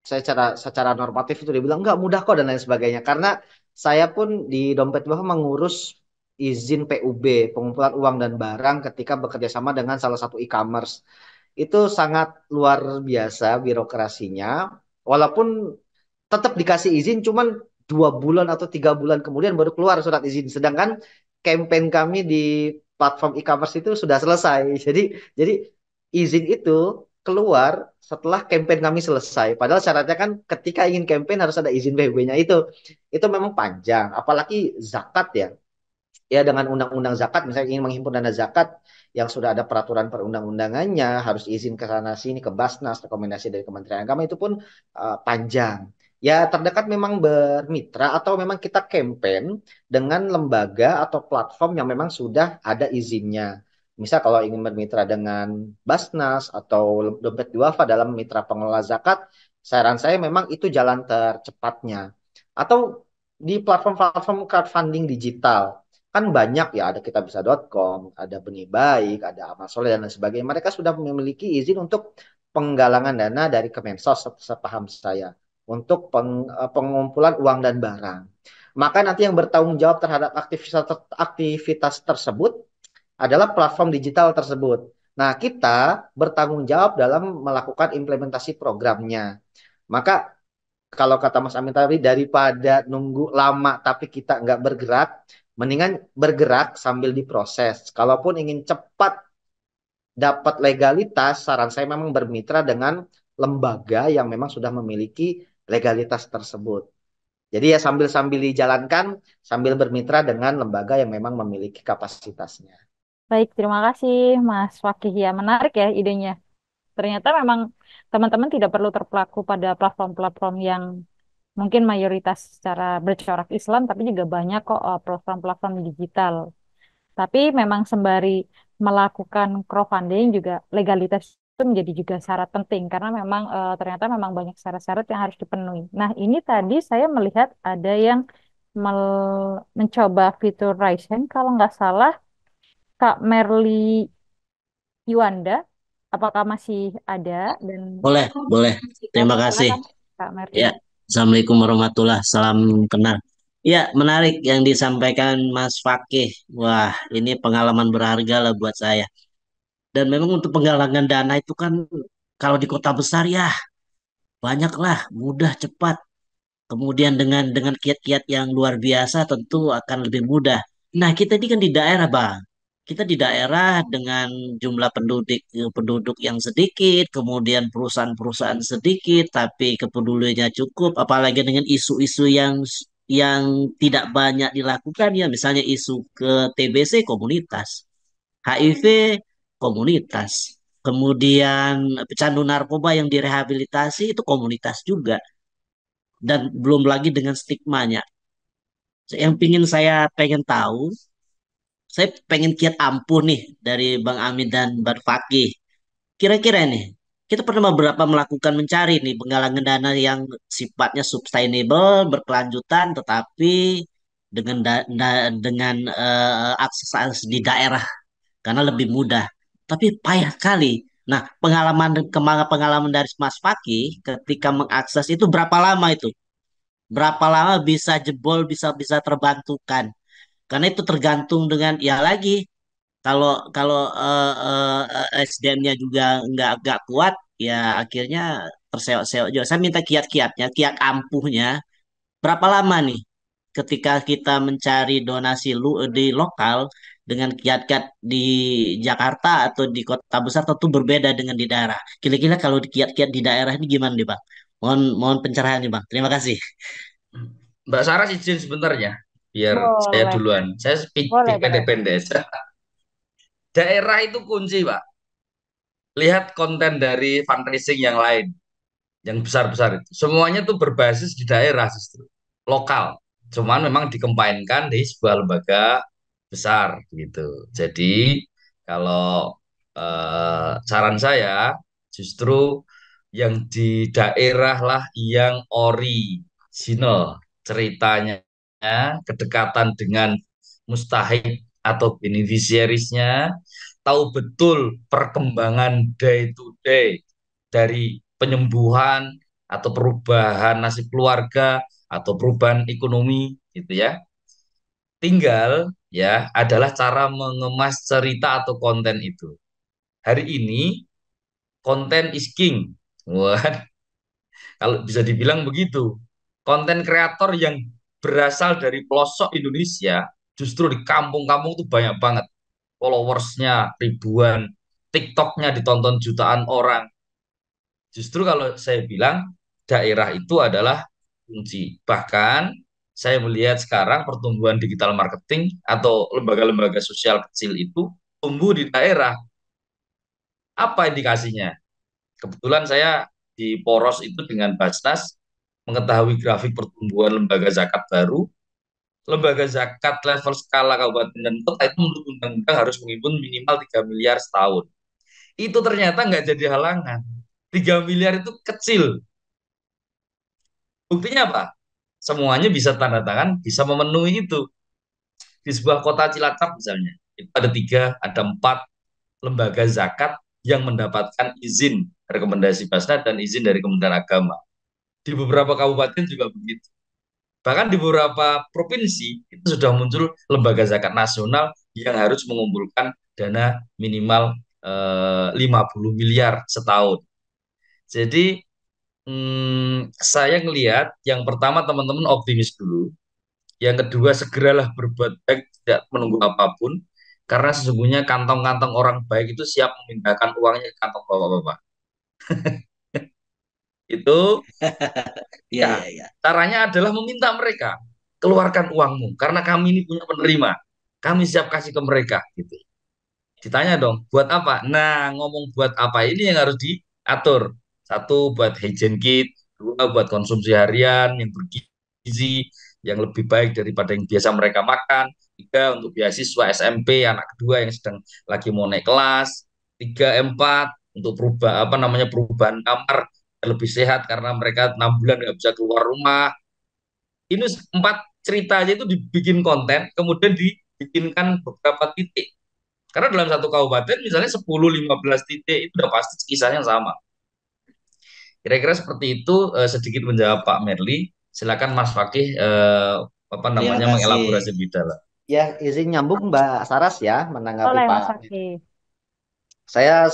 Secara normatif itu dibilang nggak mudah kok dan lain sebagainya. Karena saya pun di Dompet Bawah mengurus izin PUB, pengumpulan uang dan barang ketika bekerja sama dengan salah satu e-commerce. Itu sangat luar biasa birokrasinya. Walaupun tetap dikasih izin cuman 2 bulan atau 3 bulan kemudian baru keluar surat izin. Sedangkan campaign kami di platform e-commerce itu sudah selesai. Jadi izin itu keluar setelah campaign kami selesai. Padahal syaratnya kan ketika ingin campaign harus ada izin PUB-nya itu. Itu memang panjang. Apalagi zakat ya. Ya dengan undang-undang zakat misalnya ingin menghimpun dana zakat yang sudah ada peraturan perundang-undangannya harus izin ke sana sini ke Basnas rekomendasi dari Kementerian Agama itu pun panjang. Ya terdekat memang bermitra atau memang kita campaign dengan lembaga atau platform yang memang sudah ada izinnya. Misal kalau ingin bermitra dengan Basnas atau Dompet Duafa dalam mitra pengelola zakat, saran saya memang itu jalan tercepatnya. Atau di platform-platform crowdfunding digital kan banyak ya, ada kitabisa.com, ada Benih Baik, ada Amal Soleh dan lain sebagainya. Mereka sudah memiliki izin untuk penggalangan dana dari Kemensos sepaham saya untuk pengumpulan uang dan barang. Maka nanti yang bertanggung jawab terhadap aktivitas tersebut adalah platform digital tersebut. Nah, kita bertanggung jawab dalam melakukan implementasi programnya. Maka kalau kata Mas Amin tadi daripada nunggu lama tapi kita nggak bergerak, mendingan bergerak sambil diproses. Kalaupun ingin cepat dapat legalitas, saran saya memang bermitra dengan lembaga yang memang sudah memiliki legalitas tersebut. Jadi ya sambil-sambil dijalankan, sambil bermitra dengan lembaga yang memang memiliki kapasitasnya. Baik, terima kasih Mas Fakih. Ya, menarik ya idenya. Ternyata memang teman-teman tidak perlu terpaku pada platform-platform yang mungkin mayoritas secara bercorak Islam, tapi juga banyak kok platform-platform digital. Tapi memang sembari melakukan crowdfunding juga legalitas itu menjadi juga syarat penting karena memang ternyata memang banyak syarat-syarat yang harus dipenuhi. Nah, ini tadi saya melihat ada yang mencoba fitur Ryzen kalau nggak salah Kak Merly Yuanda, apakah masih ada dan Boleh, boleh. Terima kasih. silakan Kak Merly. Ya, Assalamualaikum warahmatullah. Salam kenal. Ya, menarik yang disampaikan Mas Fakih. Wah, ini pengalaman berharga lah buat saya. Dan memang untuk penggalangan dana itu kan kalau di kota besar ya banyak lah, mudah, cepat. Kemudian dengan kiat-kiat yang luar biasa tentu akan lebih mudah. Nah, kita ini kan di daerah, Bang. Kita di daerah dengan jumlah penduduk yang sedikit, kemudian perusahaan-perusahaan sedikit, tapi kepeduliannya cukup, apalagi dengan isu-isu yang tidak banyak dilakukan ya, misalnya isu ke TBC komunitas, HIV komunitas, kemudian pecandu narkoba yang direhabilitasi itu komunitas juga, dan belum lagi dengan stigmanya. Yang pengen tahu, saya pengen kiat ampuh nih dari Bang Amin dan Bang Fakih. Kira-kira nih, kita pernah beberapa melakukan mencari nih penggalangan dana yang sifatnya sustainable, berkelanjutan, tetapi dengan akses di daerah karena lebih mudah. Tapi payah kali. Nah, pengalaman dari Mas Fakih ketika mengakses itu berapa lama itu? Berapa lama bisa jebol, bisa bisa terbantukan? Karena itu tergantung dengan ya lagi kalau kalau SDM-nya juga nggak kuat, ya akhirnya terseok-seok juga. Saya minta kiat-kiatnya, kiat ampuhnya. Berapa lama nih ketika kita mencari donasi di lokal dengan kiat-kiat di Jakarta atau di kota besar tentu berbeda dengan di daerah. Kira-kira kalau di kiat-kiat di daerah ini gimana nih, Bang? Mohon mohon pencerahan nih, Bang. Terima kasih. Mbak Sarah izin sebenarnya, biar saya Boleh, duluan. Saya speak boleh, boleh. pendek-pendek. Daerah itu kunci, Pak. Lihat konten dari fundraising yang lain, yang besar-besar itu. Semuanya tuh berbasis di daerah justru, lokal. Cuman memang dikempankan di sebuah lembaga besar gitu. Jadi kalau saran saya justru yang di daerah lah yang original ceritanya, kedekatan dengan mustahik atau beneficiariesnya, tahu betul perkembangan day to day dari penyembuhan atau perubahan nasib keluarga atau perubahan ekonomi gitu ya. Tinggal ya adalah cara mengemas cerita atau konten itu. Hari ini konten is king. Wah, kalau bisa dibilang begitu. Konten kreator yang berasal dari pelosok Indonesia justru di kampung-kampung itu banyak banget. Followersnya ribuan, TikToknya ditonton jutaan orang. Justru kalau saya bilang daerah itu adalah kunci. Bahkan saya melihat sekarang pertumbuhan digital marketing atau lembaga-lembaga sosial kecil itu tumbuh di daerah. Apa indikasinya? Kebetulan saya di poros itu dengan Basnas mengetahui grafik pertumbuhan lembaga zakat baru. Lembaga zakat level skala kabupaten dan kota itu menurut undang-undang harus menghimpun minimal 3 miliar setahun. Itu ternyata nggak jadi halangan. 3 miliar itu kecil. Buktinya apa? Semuanya bisa tanda tangan, bisa memenuhi itu. Di sebuah kota Cilacap misalnya, itu ada tiga, ada empat lembaga zakat yang mendapatkan izin rekomendasi Basnas dan izin dari Kementerian Agama. Di beberapa kabupaten juga begitu. Bahkan di beberapa provinsi itu sudah muncul lembaga zakat nasional yang harus mengumpulkan dana minimal 50 miliar setahun. Jadi saya ngelihat yang pertama teman-teman optimis dulu, yang kedua segeralah berbuat baik tidak menunggu apapun, karena sesungguhnya kantong-kantong orang baik itu siap memindahkan uangnya ke kantong bapak-bapak. Itu Iya, ya iya, iya. caranya adalah meminta mereka keluarkan uangmu karena kami ini punya penerima, kami siap kasih ke mereka gitu. Ditanya dong, buat apa? Nah, ngomong buat apa ini yang harus diatur. Satu, buat hygiene kit. Dua, buat konsumsi harian yang bergizi, yang lebih baik daripada yang biasa mereka makan. Tiga, untuk beasiswa SMP, anak kedua yang sedang lagi mau naik kelas. Tiga, empat, untuk perubahan kamar lebih sehat karena mereka 6 bulan nggak bisa keluar rumah. Ini 4 cerita aja itu dibikin konten, kemudian dibikinkan beberapa titik. Karena dalam satu kabupaten misalnya 10-15 titik itu udah pasti kisahnya sama. Kira-kira seperti itu, sedikit menjawab Pak Merli. Silakan Mas Fakih, apa Terima namanya, kasih. mengelaborasi lebih dalam. Ya, izin nyambung Mbak Saras ya, menanggapi Boleh, Pak. Mas Fakih. Saya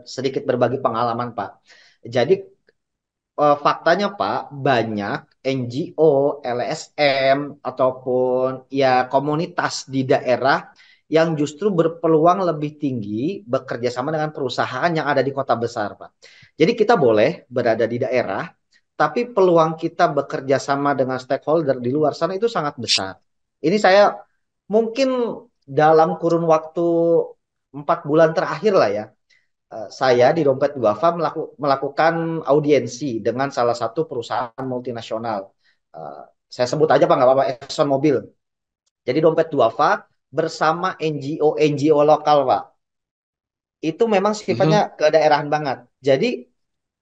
sedikit berbagi pengalaman Pak. Jadi faktanya Pak, banyak NGO, LSM, ataupun ya komunitas di daerah yang justru berpeluang lebih tinggi bekerja sama dengan perusahaan yang ada di kota besar Pak. Jadi kita boleh berada di daerah, tapi peluang kita bekerja sama dengan stakeholder di luar sana itu sangat besar. Ini saya mungkin dalam kurun waktu 4 bulan terakhir lah ya, saya di Dompet Duafa melakukan audiensi dengan salah satu perusahaan multinasional. Eh, saya sebut aja Pak, nggak apa-apa, Exxon Mobil. Jadi Dompet Duafa bersama NGO lokal Pak. Itu memang sifatnya Mhm. kedaerahan banget. Jadi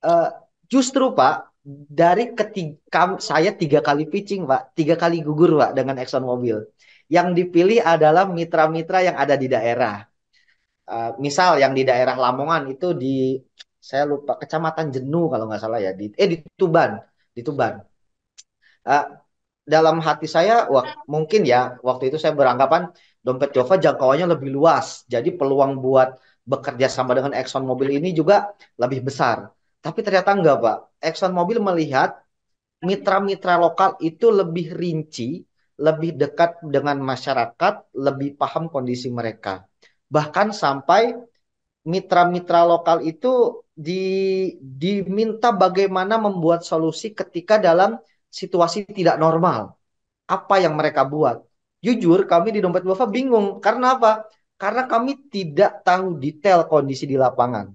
eh, justru Pak, dari ketika saya 3 kali pitching Pak, 3 kali gugur Pak dengan Exxon Mobil. Yang dipilih adalah mitra-mitra yang ada di daerah. Misal yang di daerah Lamongan itu di, saya lupa, Kecamatan Jenu kalau nggak salah ya, di Tuban, di Tuban. Eh, dalam hati saya, wah mungkin ya waktu itu saya beranggapan Dompet Java jangkauannya lebih luas, jadi peluang buat bekerja sama dengan Exxon Mobil ini juga lebih besar. Tapi ternyata enggak Pak. Exxon Mobil melihat mitra-mitra lokal itu lebih rinci, lebih dekat dengan masyarakat, lebih paham kondisi mereka. Bahkan sampai mitra-mitra lokal itu diminta bagaimana membuat solusi ketika dalam situasi tidak normal. Apa yang mereka buat? Jujur, kami di Dompet Bafa bingung. Karena apa? Karena kami tidak tahu detail kondisi di lapangan.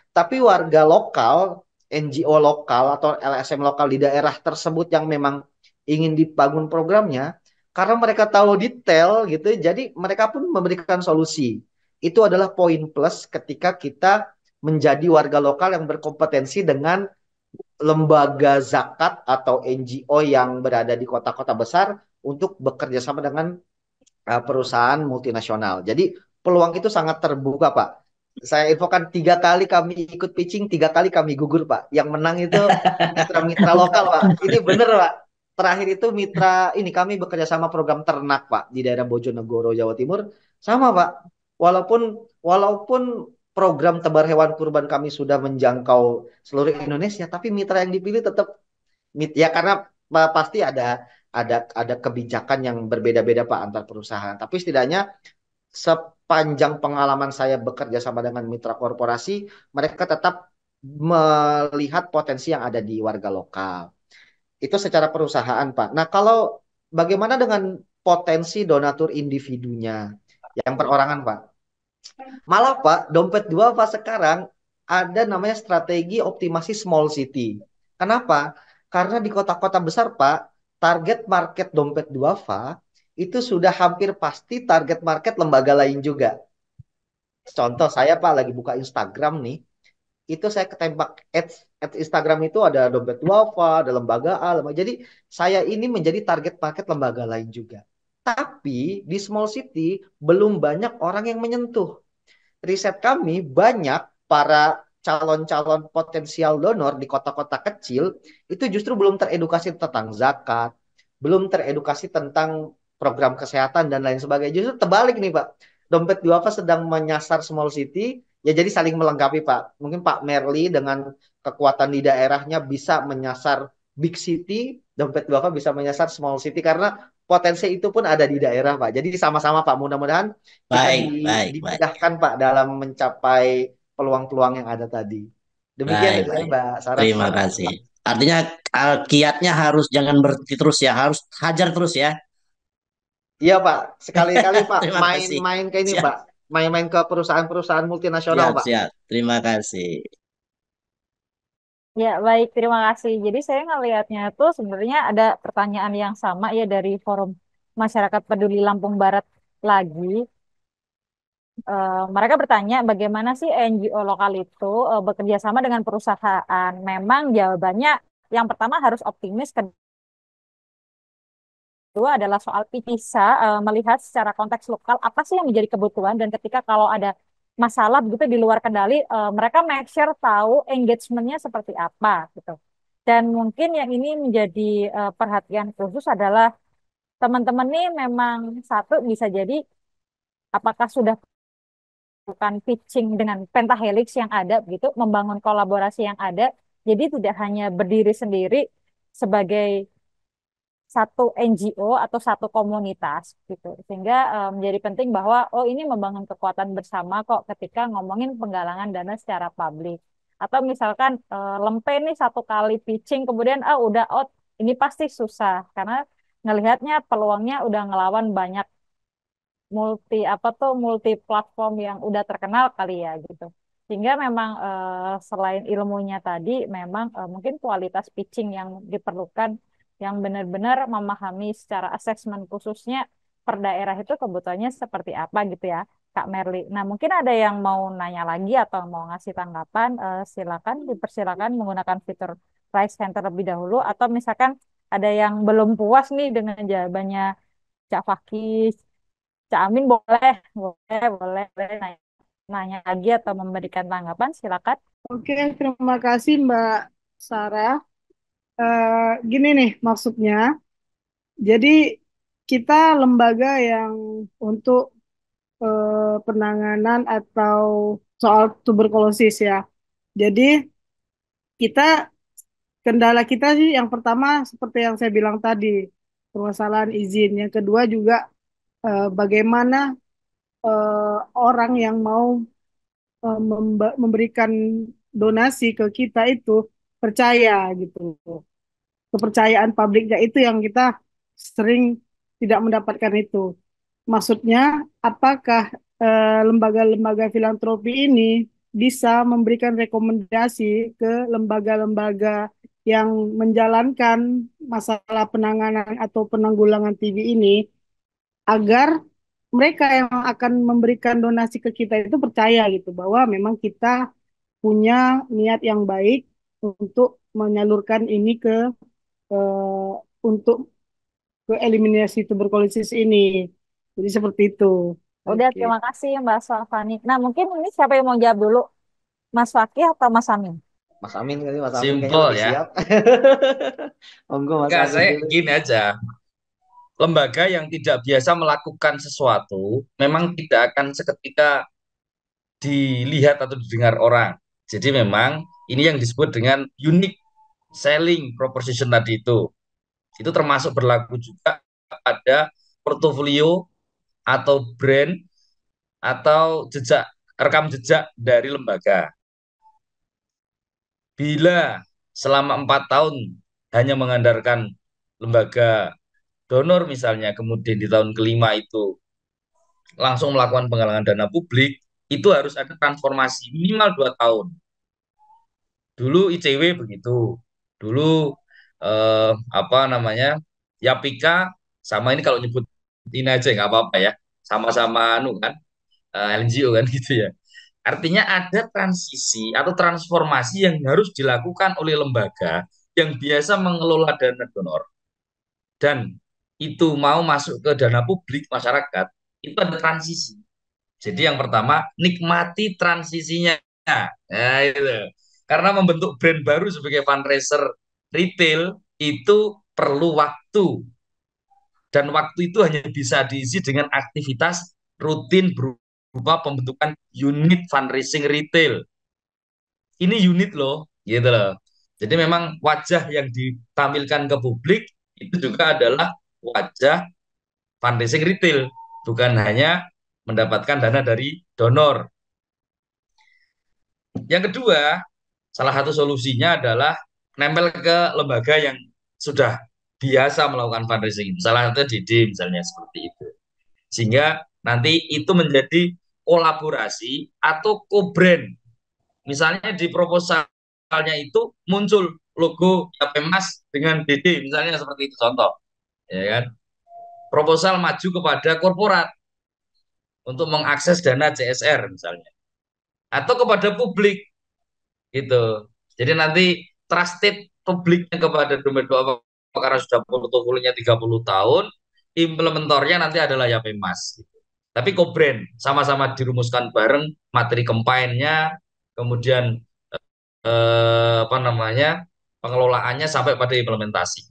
Tapi warga lokal, NGO lokal atau LSM lokal di daerah tersebut yang memang ingin dibangun programnya, karena mereka tahu detail gitu, jadi mereka pun memberikan solusi. Itu adalah poin plus ketika kita menjadi warga lokal yang berkompetensi dengan lembaga zakat atau NGO yang berada di kota-kota besar untuk bekerja sama dengan perusahaan multinasional. Jadi peluang itu sangat terbuka, Pak. Saya infokan 3 kali kami ikut pitching, 3 kali kami gugur, Pak. Yang menang itu mitra-mitra lokal, Pak. Ini bener, Pak. Terakhir itu mitra ini kami bekerja sama program ternak, Pak, di daerah Bojonegoro, Jawa Timur. Sama, Pak. Walaupun walaupun program tebar hewan kurban kami sudah menjangkau seluruh Indonesia, tapi mitra yang dipilih tetap ya karena pasti ada kebijakan yang berbeda-beda Pak antar perusahaan. Tapi setidaknya sepanjang pengalaman saya bekerja sama dengan mitra korporasi, mereka tetap melihat potensi yang ada di warga lokal. Itu secara perusahaan, Pak. Nah, kalau bagaimana dengan potensi donatur individunya yang perorangan, Pak? Malah, Pak, Dompet Dua Pak sekarang ada namanya strategi optimasi small city. Kenapa? Karena di kota-kota besar, Pak, target market Dompet Duafa itu sudah hampir pasti target market lembaga lain juga. Contoh saya, Pak, lagi buka Instagram nih, itu saya ketembak ads Instagram itu ada Dompet Duafa, ada lembaga A, lembaga. Jadi saya ini menjadi target market lembaga lain juga. Tapi di small city belum banyak orang yang menyentuh. Riset kami banyak para calon-calon potensial donor di kota-kota kecil itu justru belum teredukasi tentang zakat, belum teredukasi tentang program kesehatan dan lain sebagainya. Justru terbalik nih Pak. Dompet Duafa sedang menyasar small city, ya jadi saling melengkapi Pak. Mungkin Pak Merli dengan kekuatan di daerahnya bisa menyasar big city, Dompet Duafa bisa menyasar small city karena potensi itu pun ada di daerah Pak. Jadi sama-sama Pak, mudah-mudahan kita Baik, baik, baik, dimudahkan Pak dalam mencapai peluang-peluang yang ada tadi. Demikian baik, dari saya baik. Mbak Saras. Terima kasih. Artinya kiatnya harus jangan berhenti terus ya, harus hajar terus ya. Iya Pak, sekali-kali Pak Terima kasih. main-main ke ini Siap, Pak, main-main ke perusahaan-perusahaan multinasional siap, Pak. siap. Terima kasih. Ya, baik, terima kasih. Jadi saya ngelihatnya tuh sebenarnya ada pertanyaan yang sama ya dari Forum Masyarakat Peduli Lampung Barat lagi. mereka bertanya bagaimana sih NGO lokal itu bekerja sama dengan perusahaan. Memang jawabannya yang pertama harus optimis, kedua adalah soal bisa melihat secara konteks lokal apa sih yang menjadi kebutuhan dan ketika kalau ada masalah begitu di luar kendali, mereka make sure tahu engagementnya seperti apa gitu. Dan mungkin yang ini menjadi perhatian khusus adalah teman-teman ini memang satu bisa jadi apakah sudah bukan pitching dengan pentahelix yang ada begitu, membangun kolaborasi yang ada. Jadi tidak hanya berdiri sendiri sebagai satu NGO atau satu komunitas gitu. Sehingga menjadi penting bahwa oh ini membangun kekuatan bersama kok ketika ngomongin penggalangan dana secara publik. Atau misalkan Lempe nih satu kali pitching kemudian udah ini pasti susah karena ngelihatnya peluangnya udah ngelawan banyak multi platform yang udah terkenal kali ya gitu. Sehingga memang selain ilmunya tadi memang mungkin kualitas pitching yang diperlukan yang benar-benar memahami secara asesmen khususnya per daerah itu kebutuhannya seperti apa gitu ya Kak Merli. Nah, mungkin ada yang mau nanya lagi atau mau ngasih tanggapan, silakan dipersilakan menggunakan fitur raise hand terlebih dahulu atau misalkan ada yang belum puas nih dengan jawabannya Cak Fakih, Cak Amin boleh nanya, nanya lagi atau memberikan tanggapan, silakan. Oke, terima kasih Mbak Sarah. Gini nih maksudnya, jadi kita lembaga yang untuk penanganan atau soal tuberkulosis ya. Jadi kita kendala kita sih yang pertama seperti yang saya bilang tadi, permasalahan izin. Yang kedua juga bagaimana orang yang mau memberikan donasi ke kita itu percaya gitu. Kepercayaan publiknya itu yang kita sering tidak mendapatkan itu. Maksudnya, apakah lembaga-lembaga filantropi ini bisa memberikan rekomendasi ke lembaga-lembaga yang menjalankan masalah penanganan atau penanggulangan TB ini agar mereka yang akan memberikan donasi ke kita itu percaya gitu bahwa memang kita punya niat yang baik untuk menyalurkan ini untuk ke eliminasi tuberkulosis ini. Jadi seperti itu. Udah, Oke. terima kasih Mbak Safani. Nah, mungkin ini siapa yang mau jawab dulu? Mas Fakih atau Mas Amin? Mas Amin kali, Mas Amin kayaknya Simple lebih ya. siap. Monggo Mas Enggak, Amin saya dulu. gini aja. Lembaga yang tidak biasa melakukan sesuatu memang tidak akan seketika dilihat atau didengar orang. Jadi memang ini yang disebut dengan unique selling proposition tadi itu. Itu termasuk berlaku juga pada portofolio atau brand atau jejak rekam jejak dari lembaga. Bila selama 4 tahun hanya mengandalkan lembaga donor misalnya, kemudian di tahun kelima itu langsung melakukan penggalangan dana publik, itu harus ada transformasi minimal 2 tahun. Dulu ICW begitu, dulu apa namanya, Yapika sama ini kalau nyebut ini aja nggak apa-apa ya, sama-sama anu kan, NGO kan gitu ya. Artinya ada transisi atau transformasi yang harus dilakukan oleh lembaga yang biasa mengelola dana donor dan itu mau masuk ke dana publik masyarakat, itu ada transisi. Jadi yang pertama, nikmati transisinya. Nah, itu. Karena membentuk brand baru sebagai fundraiser retail itu perlu waktu. Dan waktu itu hanya bisa diisi dengan aktivitas rutin berupa pembentukan unit fundraising retail. Ini unit loh, gitu loh. Jadi memang wajah yang ditampilkan ke publik itu juga adalah wajah fundraising retail, bukan hanya mendapatkan dana dari donor. Yang kedua, salah satu solusinya adalah nempel ke lembaga yang sudah biasa melakukan fundraising. Salah satunya DD misalnya seperti itu. Sehingga nanti itu menjadi kolaborasi atau co-brand. Misalnya di proposalnya itu muncul logo Yapemas dengan DD misalnya seperti itu contoh. Ya kan? Proposal maju kepada korporat. untuk mengakses dana CSR misalnya, atau kepada publik gitu. Jadi nanti trusted publiknya kepada dompet duafa karena sudah portofolionya 30 tahun, implementornya nanti adalah Yapemas. Gitu. Tapi co-brand sama-sama dirumuskan bareng materi kampanyenya, kemudian apa namanya pengelolaannya sampai pada implementasi.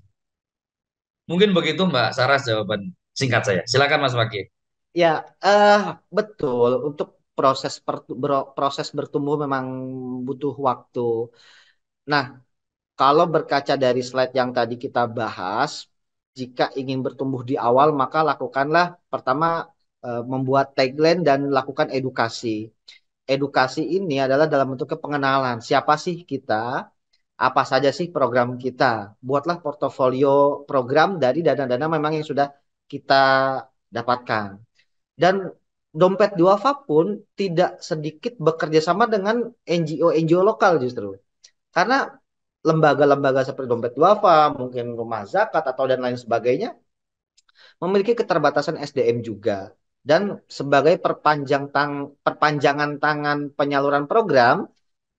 Mungkin begitu Mbak Saras jawaban singkat saya. Silakan Mas Fakih. Ya, betul. Untuk proses bertumbuh memang butuh waktu. Nah, kalau berkaca dari slide yang tadi kita bahas, jika ingin bertumbuh di awal, maka lakukanlah pertama membuat tagline dan lakukan edukasi. Edukasi ini adalah dalam bentuk pengenalan. Siapa sih kita? Apa saja sih program kita? Buatlah portofolio program dari dana-dana memang yang sudah kita dapatkan. Dan Dompet Duafa pun tidak sedikit bekerja sama dengan NGO-NGO lokal justru. Karena lembaga-lembaga seperti Dompet Duafa, mungkin Rumah Zakat atau dan lain sebagainya memiliki keterbatasan SDM juga. Dan sebagai perpanjangan tangan penyaluran program,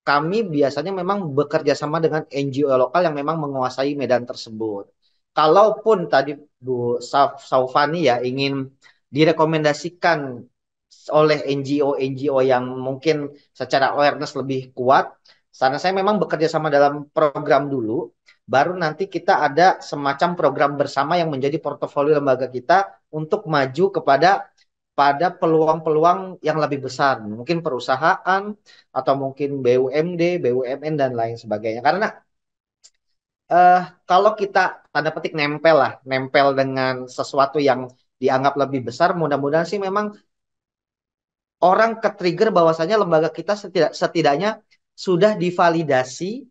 kami biasanya memang bekerja sama dengan NGO lokal yang memang menguasai medan tersebut. Kalaupun tadi Bu Saufani ya ingin direkomendasikan oleh NGO-NGO yang mungkin secara awareness lebih kuat, karena saya memang bekerja sama dalam program dulu, baru nanti kita ada semacam program bersama yang menjadi portofolio lembaga kita untuk maju pada peluang-peluang yang lebih besar, mungkin perusahaan atau mungkin BUMD, BUMN dan lain sebagainya. Karena eh, kalau kita tanda petik nempel dengan sesuatu yang dianggap lebih besar, mudah-mudahan sih memang orang ke-trigger bahwasanya lembaga kita setidaknya sudah divalidasi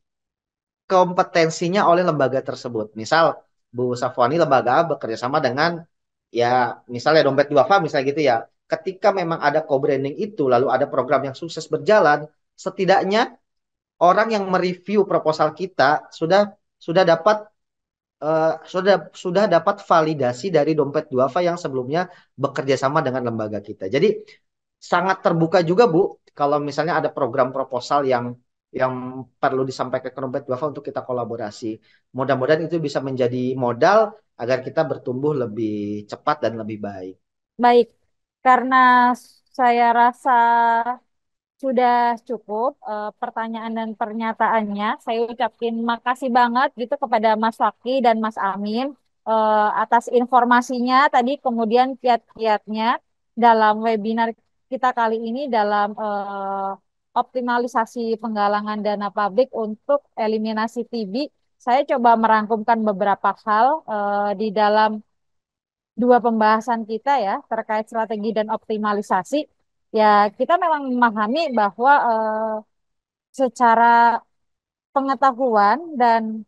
kompetensinya oleh lembaga tersebut. Misal Bu Safwani lembaga bekerja sama dengan ya misalnya Dompet Duafa misalnya gitu ya. Ketika memang ada co-branding itu lalu ada program yang sukses berjalan, setidaknya orang yang mereview proposal kita sudah dapat sudah dapat validasi dari Dompet Duafa yang sebelumnya bekerja sama dengan lembaga kita. Jadi sangat terbuka juga Bu kalau misalnya ada program proposal yang perlu disampaikan ke Dompet Duafa untuk kita kolaborasi. Mudah-mudahan itu bisa menjadi modal agar kita bertumbuh lebih cepat dan lebih baik. Baik, karena saya rasa sudah cukup pertanyaan dan pernyataannya. Saya ucapin makasih banget gitu kepada Mas Fakih dan Mas Amin atas informasinya tadi, kemudian kiat-kiatnya dalam webinar kita kali ini dalam optimalisasi penggalangan dana publik untuk eliminasi TB. Saya coba merangkumkan beberapa hal di dalam dua pembahasan kita ya terkait strategi dan optimalisasi. Ya, kita memang memahami bahwa secara pengetahuan dan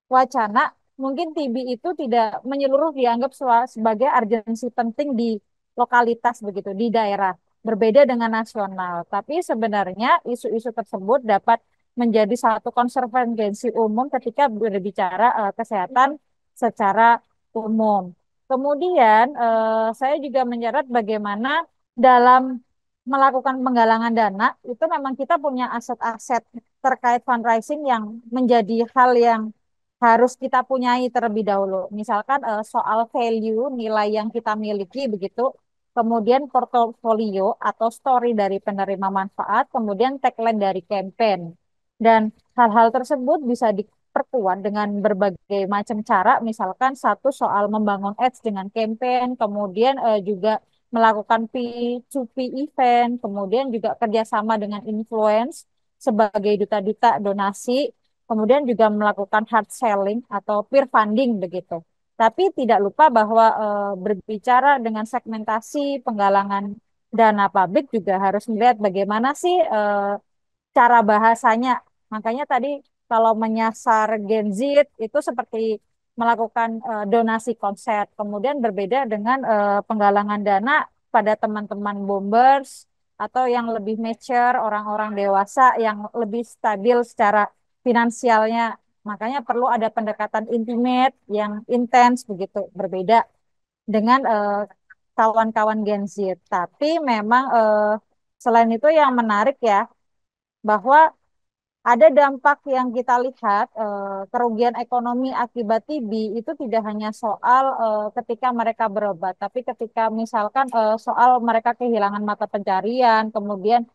wacana mungkin TB itu tidak menyeluruh dianggap sebagai urgensi penting di lokalitas begitu di daerah, berbeda dengan nasional. Tapi sebenarnya isu-isu tersebut dapat menjadi satu konvergensi umum ketika berbicara kesehatan secara umum. Kemudian saya juga menyorot bagaimana dalam melakukan penggalangan dana itu memang kita punya aset-aset terkait fundraising yang menjadi hal yang harus kita punyai terlebih dahulu. Misalkan soal value, nilai yang kita miliki begitu, kemudian portofolio atau story dari penerima manfaat, kemudian tagline dari campaign. Dan hal-hal tersebut bisa diperkuat dengan berbagai macam cara, misalkan satu soal membangun ads dengan campaign, kemudian juga melakukan P2P event, kemudian juga kerjasama dengan influence sebagai duta-duta donasi, kemudian juga melakukan hard selling atau peer funding begitu. Tapi tidak lupa bahwa berbicara dengan segmentasi penggalangan dana publik juga harus melihat bagaimana sih cara bahasanya. Makanya tadi kalau menyasar Gen Z itu seperti melakukan donasi konser, kemudian berbeda dengan penggalangan dana pada teman-teman boomers atau yang lebih mature, orang-orang dewasa yang lebih stabil secara finansialnya. Makanya perlu ada pendekatan intimate yang intens begitu, berbeda dengan kawan-kawan Gen Z. Tapi memang selain itu yang menarik ya, bahwa ada dampak yang kita lihat, kerugian ekonomi akibat TB itu tidak hanya soal ketika mereka berobat, tapi ketika misalkan soal mereka kehilangan mata pencarian, kemudian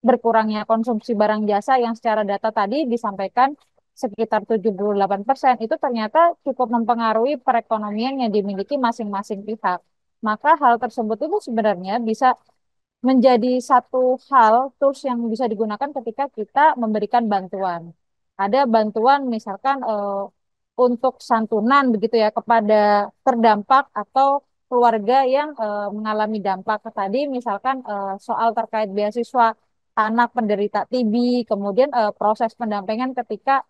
berkurangnya konsumsi barang jasa yang secara data tadi disampaikan sekitar 78% itu ternyata cukup mempengaruhi perekonomian yang dimiliki masing-masing pihak. Maka hal tersebut itu sebenarnya bisa menjadi satu hal tools yang bisa digunakan ketika kita memberikan bantuan. Ada bantuan misalkan untuk santunan begitu ya kepada terdampak atau keluarga yang mengalami dampak tadi misalkan soal terkait beasiswa anak penderita TB, kemudian proses pendampingan ketika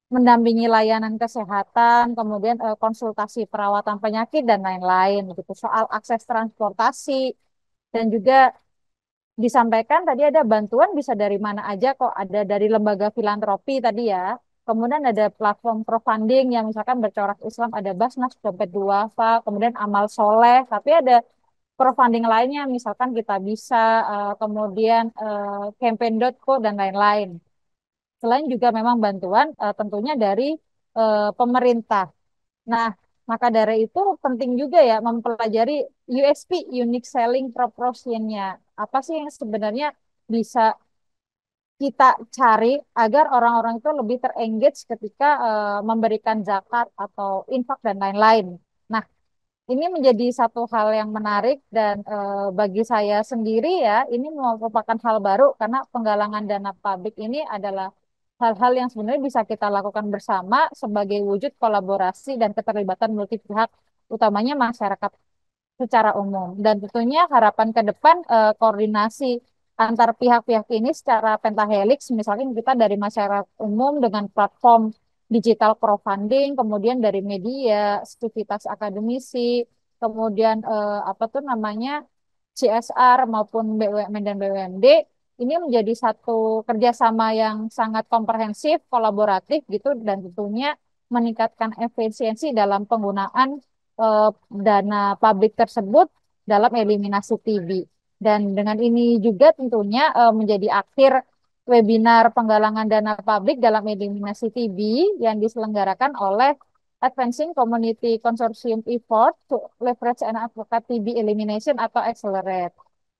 mendampingi layanan kesehatan, kemudian konsultasi perawatan penyakit dan lain-lain gitu. Soal akses transportasi dan juga disampaikan tadi ada bantuan bisa dari mana aja kok, ada dari lembaga filantropi tadi ya. Kemudian ada platform crowdfunding yang misalkan bercorak Islam, ada Basnas, Dompet Duafa, kemudian Amal Soleh, tapi ada crowdfunding lainnya misalkan Kita Bisa, kemudian campaign.co dan lain-lain. Selain juga memang bantuan tentunya dari pemerintah. Nah, maka dari itu penting juga ya mempelajari USP, Unique Selling Proposition-nya. Apa sih yang sebenarnya bisa kita cari agar orang-orang itu lebih terengage ketika memberikan zakat atau infak dan lain-lain. Nah, ini menjadi satu hal yang menarik dan bagi saya sendiri ya, ini merupakan hal baru karena penggalangan dana publik ini adalah hal-hal yang sebenarnya bisa kita lakukan bersama sebagai wujud kolaborasi dan keterlibatan multi pihak, utamanya masyarakat secara umum. Dan tentunya harapan ke depan koordinasi antar pihak-pihak ini secara pentahelix, misalnya kita dari masyarakat umum dengan platform digital crowdfunding, kemudian dari media, aktivitas akademisi, kemudian apa tuh namanya CSR maupun BUMN dan BUMD ini menjadi satu kerjasama yang sangat komprehensif, kolaboratif gitu, dan tentunya meningkatkan efisiensi dalam penggunaan eh, dana publik tersebut dalam eliminasi TB. Dan dengan ini juga tentunya menjadi akhir webinar penggalangan dana publik dalam eliminasi TB yang diselenggarakan oleh Advancing Community Consortium Effort to Leverage and Advocate TB Elimination atau Accelerate.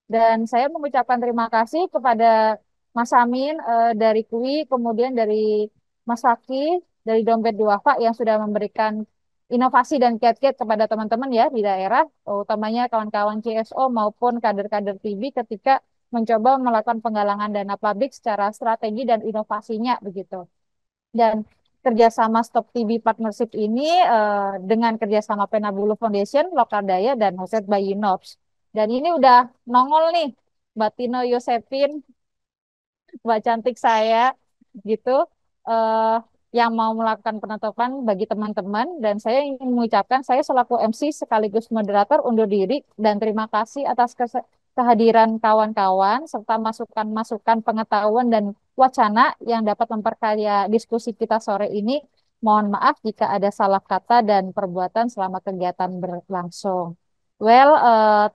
Dan saya mengucapkan terima kasih kepada Mas Amin dari KUI, kemudian dari Mas Faki, dari Dompet Duafa yang sudah memberikan inovasi dan kiat-kiat kepada teman-teman ya di daerah, utamanya kawan-kawan CSO maupun kader-kader TB ketika mencoba melakukan penggalangan dana publik secara strategi dan inovasinya begitu. Dan kerjasama Stop TB Partnership ini dengan kerjasama Penabulu Foundation, Lokaldaya, dan Hosted by UNOPS. Dan ini udah nongol nih, Mbak Tino Yosepin, Mbak cantik saya, gitu, eh, yang mau melakukan penutupan bagi teman-teman. Dan saya ingin mengucapkan, saya selaku MC sekaligus moderator undur diri, dan terima kasih atas kehadiran kawan-kawan, serta masukan-masukan pengetahuan dan wacana yang dapat memperkaya diskusi kita sore ini. Mohon maaf jika ada salah kata dan perbuatan selama kegiatan berlangsung. Well,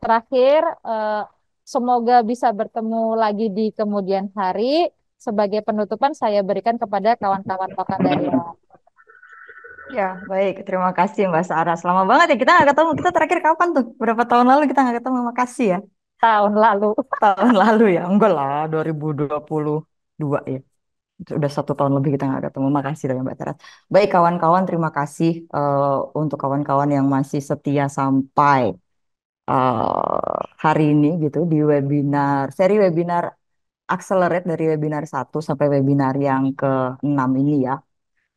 terakhir, semoga bisa bertemu lagi di kemudian hari. Sebagai penutupan, saya berikan kepada kawan-kawan Lokadaya. Ya, baik. Terima kasih Mbak Sarah. Lama banget ya kita nggak ketemu. Kita terakhir kapan tuh? Berapa tahun lalu kita nggak ketemu? Makasih ya. Tahun lalu. Tahun lalu ya. Enggak lah, 2022 ya. Udah 1 tahun lebih kita nggak ketemu. Makasih loh ya Mbak Sarah. Baik kawan-kawan, terima kasih untuk kawan-kawan yang masih setia sampai hari ini gitu di webinar, seri webinar Accelerate dari webinar 1 sampai webinar yang ke-6 ini ya.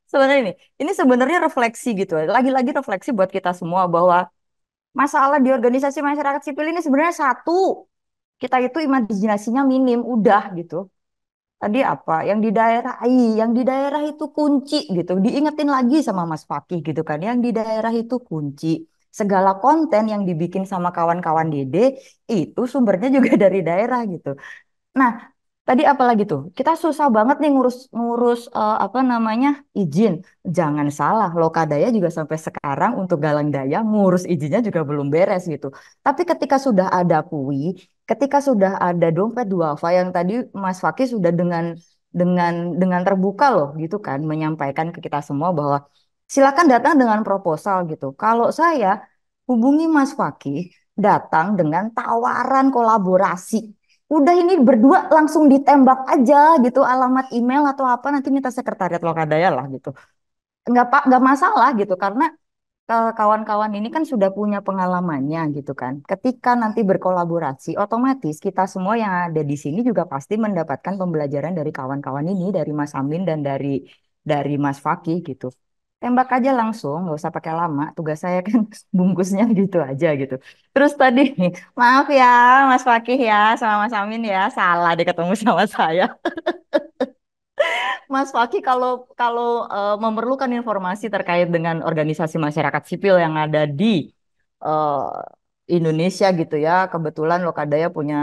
Sebenarnya ini sebenarnya refleksi gitu. Lagi-lagi refleksi buat kita semua bahwa masalah di organisasi masyarakat sipil ini sebenarnya satu, kita itu imajinasinya minim, udah gitu. Tadi apa? Yang di daerah itu kunci gitu. Diingetin lagi sama Mas Fakih gitu kan. Yang di daerah itu kunci. Segala konten yang dibikin sama kawan-kawan Dede itu sumbernya juga dari daerah gitu. Nah, Tadi apa lagi tuh? Kita susah banget nih ngurus ngurus apa namanya izin. Jangan salah, Lokadaya juga sampai sekarang untuk Galang Daya ngurus izinnya juga belum beres gitu. Tapi ketika sudah ada PUI, ketika sudah ada dompet duafa yang tadi Mas Fakih sudah dengan terbuka loh gitu kan menyampaikan ke kita semua bahwa silakan datang dengan proposal gitu. Kalau saya hubungi Mas Fakih datang dengan tawaran kolaborasi. Udah ini berdua langsung ditembak aja gitu alamat email atau apa nanti minta sekretariat Lokadaya lah gitu. Nggak masalah gitu karena kawan-kawan ini kan sudah punya pengalamannya gitu kan. Ketika nanti berkolaborasi, otomatis kita semua yang ada di sini juga pasti mendapatkan pembelajaran dari kawan-kawan ini, dari Mas Amin dan dari Mas Fakih gitu. Tembak aja langsung, nggak usah pakai lama. Tugas saya kan bungkusnya gitu aja gitu. Terus tadi, maaf ya Mas Fakih ya, sama Mas Amin ya, salah deh ketemu sama saya. Mas Faki, kalau kalau memerlukan informasi terkait dengan organisasi masyarakat sipil yang ada di Indonesia gitu ya, kebetulan Lokadaya punya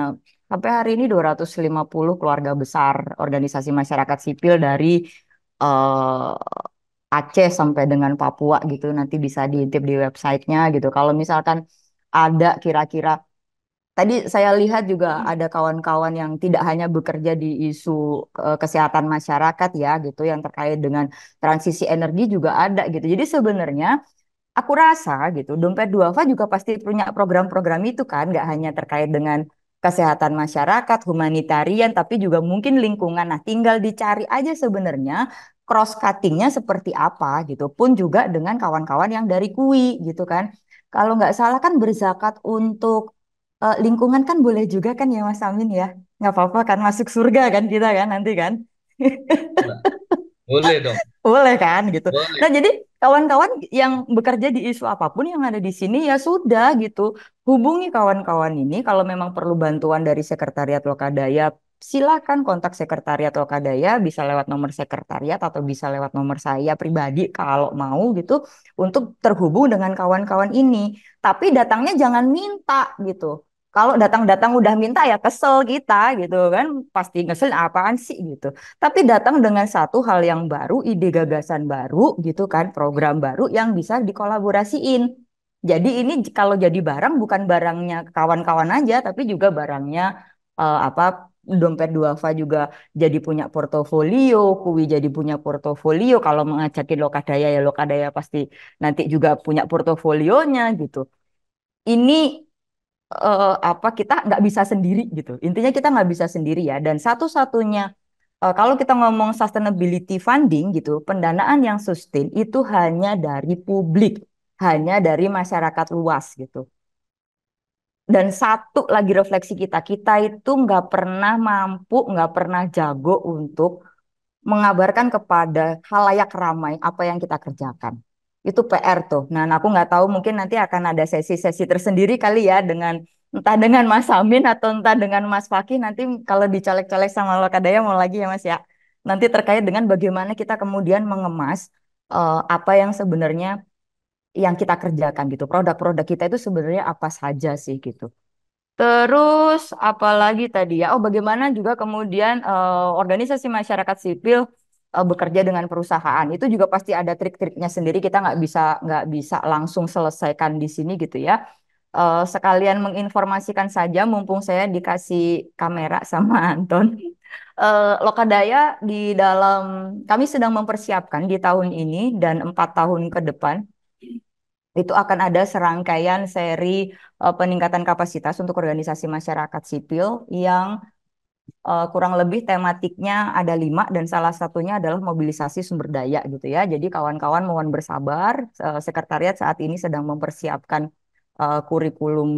sampai hari ini 250 keluarga besar organisasi masyarakat sipil dari eh, Aceh sampai dengan Papua gitu. Nanti bisa diintip di websitenya gitu. Kalau misalkan ada kira-kira tadi saya lihat juga ada kawan-kawan yang tidak hanya bekerja di isu kesehatan masyarakat ya gitu yang terkait dengan transisi energi juga ada gitu. Jadi sebenarnya aku rasa gitu Dompet Duafa juga pasti punya program-program itu kan nggak hanya terkait dengan kesehatan masyarakat, humanitarian tapi juga mungkin lingkungan. Nah, tinggal dicari aja sebenarnya cross cuttingnya seperti apa gitu. Pun juga dengan kawan-kawan yang dari KUI gitu kan. Kalau nggak salah kan berzakat untuk lingkungan kan boleh juga kan ya Mas Amin ya. Nggak apa-apa kan masuk surga kan kita kan nanti kan. Nah, boleh dong, Boleh kan gitu. boleh. Nah, jadi kawan-kawan yang bekerja di isu apapun yang ada di sini ya sudah gitu. Hubungi kawan-kawan ini kalau memang perlu bantuan dari Sekretariat Lokadaya, silakan kontak Sekretariat Lokadaya bisa lewat nomor sekretariat atau bisa lewat nomor saya pribadi kalau mau gitu untuk terhubung dengan kawan-kawan ini. Tapi datangnya jangan minta gitu. Kalau datang-datang udah minta ya kesel kita gitu kan, pasti ngesel apaan sih gitu. Tapi datang dengan satu hal yang baru, ide gagasan baru gitu kan, program baru yang bisa dikolaborasiin. Jadi ini kalau jadi barang bukan barangnya kawan-kawan aja, tapi juga barangnya apa Dompet Duafa juga jadi punya portofolio, Kuwi jadi punya portofolio. Kalau mengajakin Lokadaya ya Lokadaya pasti nanti juga punya portofolionya gitu. Ini apa kita nggak bisa sendiri gitu. Intinya kita nggak bisa sendiri ya. Dan satu-satunya kalau kita ngomong sustainability funding gitu, pendanaan yang sustain itu hanya dari publik, hanya dari masyarakat luas gitu. Dan satu lagi refleksi kita, kita itu nggak pernah mampu, nggak pernah jago untuk mengabarkan kepada khalayak ramai apa yang kita kerjakan. Itu PR tuh. Nah, aku nggak tahu mungkin nanti akan ada sesi-sesi tersendiri kali ya dengan entah dengan Mas Amin atau entah dengan Mas Fakih nanti kalau dicolek-colek sama Lokadaya mau lagi ya Mas ya. Nanti terkait dengan bagaimana kita kemudian mengemas apa yang sebenarnya yang kita kerjakan gitu. Produk-produk kita itu sebenarnya apa saja sih gitu. Terus apalagi tadi ya, oh bagaimana juga kemudian organisasi masyarakat sipil bekerja dengan perusahaan itu juga pasti ada trik-triknya sendiri kita nggak bisa langsung selesaikan di sini gitu ya. Sekalian menginformasikan saja mumpung saya dikasih kamera sama Anton. Lokadaya di dalam kami sedang mempersiapkan di tahun ini dan 4 tahun ke depan itu akan ada serangkaian seri peningkatan kapasitas untuk organisasi masyarakat sipil yang kurang lebih tematiknya ada 5 dan salah satunya adalah mobilisasi sumber daya gitu ya. Jadi kawan-kawan mohon bersabar, sekretariat saat ini sedang mempersiapkan kurikulum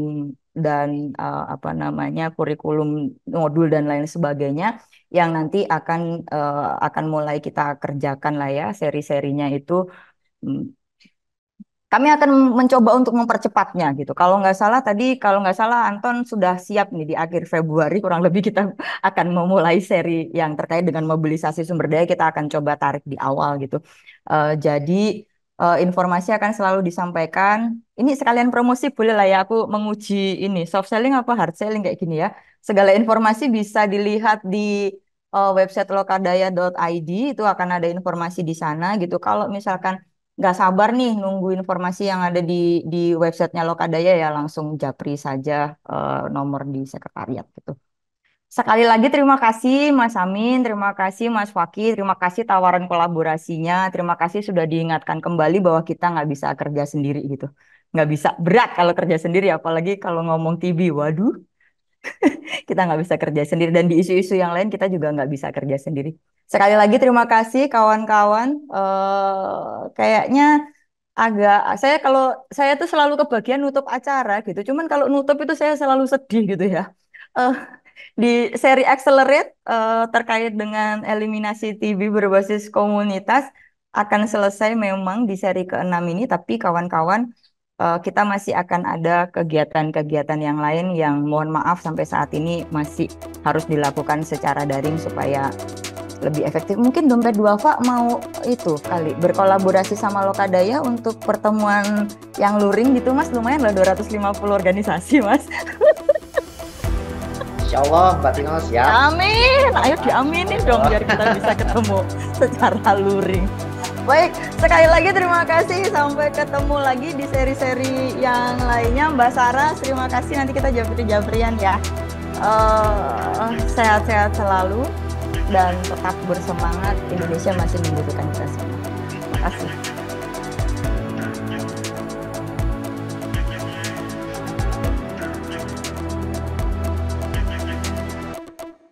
dan apa namanya kurikulum modul dan lain sebagainya yang nanti akan mulai kita kerjakan lah ya seri-serinya itu. Hmm, Kami akan mencoba untuk mempercepatnya gitu. Kalau nggak salah Anton sudah siap nih di akhir Februari kurang lebih kita akan memulai seri yang terkait dengan mobilisasi sumber daya. Kita akan coba tarik di awal gitu. Jadi Informasi akan selalu disampaikan. Ini sekalian promosi boleh lah ya, aku menguji ini soft selling apa hard selling kayak gini ya. Segala informasi bisa dilihat di website lokadaya.id, itu akan ada informasi di sana gitu. Kalau misalkan nggak sabar nih nunggu informasi yang ada di websitenya Lokadaya ya langsung japri saja nomor di sekretariat gitu. Sekali lagi terima kasih Mas Amin, terima kasih Mas Fakih, terima kasih tawaran kolaborasinya, terima kasih sudah diingatkan kembali bahwa kita nggak bisa kerja sendiri gitu. Nggak bisa, berat kalau kerja sendiri, apalagi kalau ngomong TB, waduh, kita nggak bisa kerja sendiri. Dan di isu-isu yang lain kita juga nggak bisa kerja sendiri. Sekali lagi terima kasih kawan-kawan. Kayaknya agak, kalau saya tuh selalu kebagian nutup acara gitu. Cuman kalau nutup itu saya selalu sedih gitu ya. Eh, di seri Accelerate terkait dengan eliminasi TB berbasis komunitas akan selesai memang di seri ke-6 ini, tapi kawan-kawan kita masih akan ada kegiatan-kegiatan yang lain yang mohon maaf sampai saat ini masih harus dilakukan secara daring supaya lebih efektif. Mungkin Dompet Duafa mau itu kali berkolaborasi sama Lokadaya untuk pertemuan yang luring gitu Mas, lumayan lah 250 organisasi Mas. Insya Allah Mbak Tino siap. Amin, ayo diaminin dong biar kita bisa ketemu secara luring. Baik, sekali lagi terima kasih, sampai ketemu lagi di seri-seri yang lainnya. Mbak Saras, terima kasih, nanti kita japri-japrian ya. Sehat-sehat selalu dan tetap bersemangat, Indonesia masih membutuhkan kita semua. Terima kasih.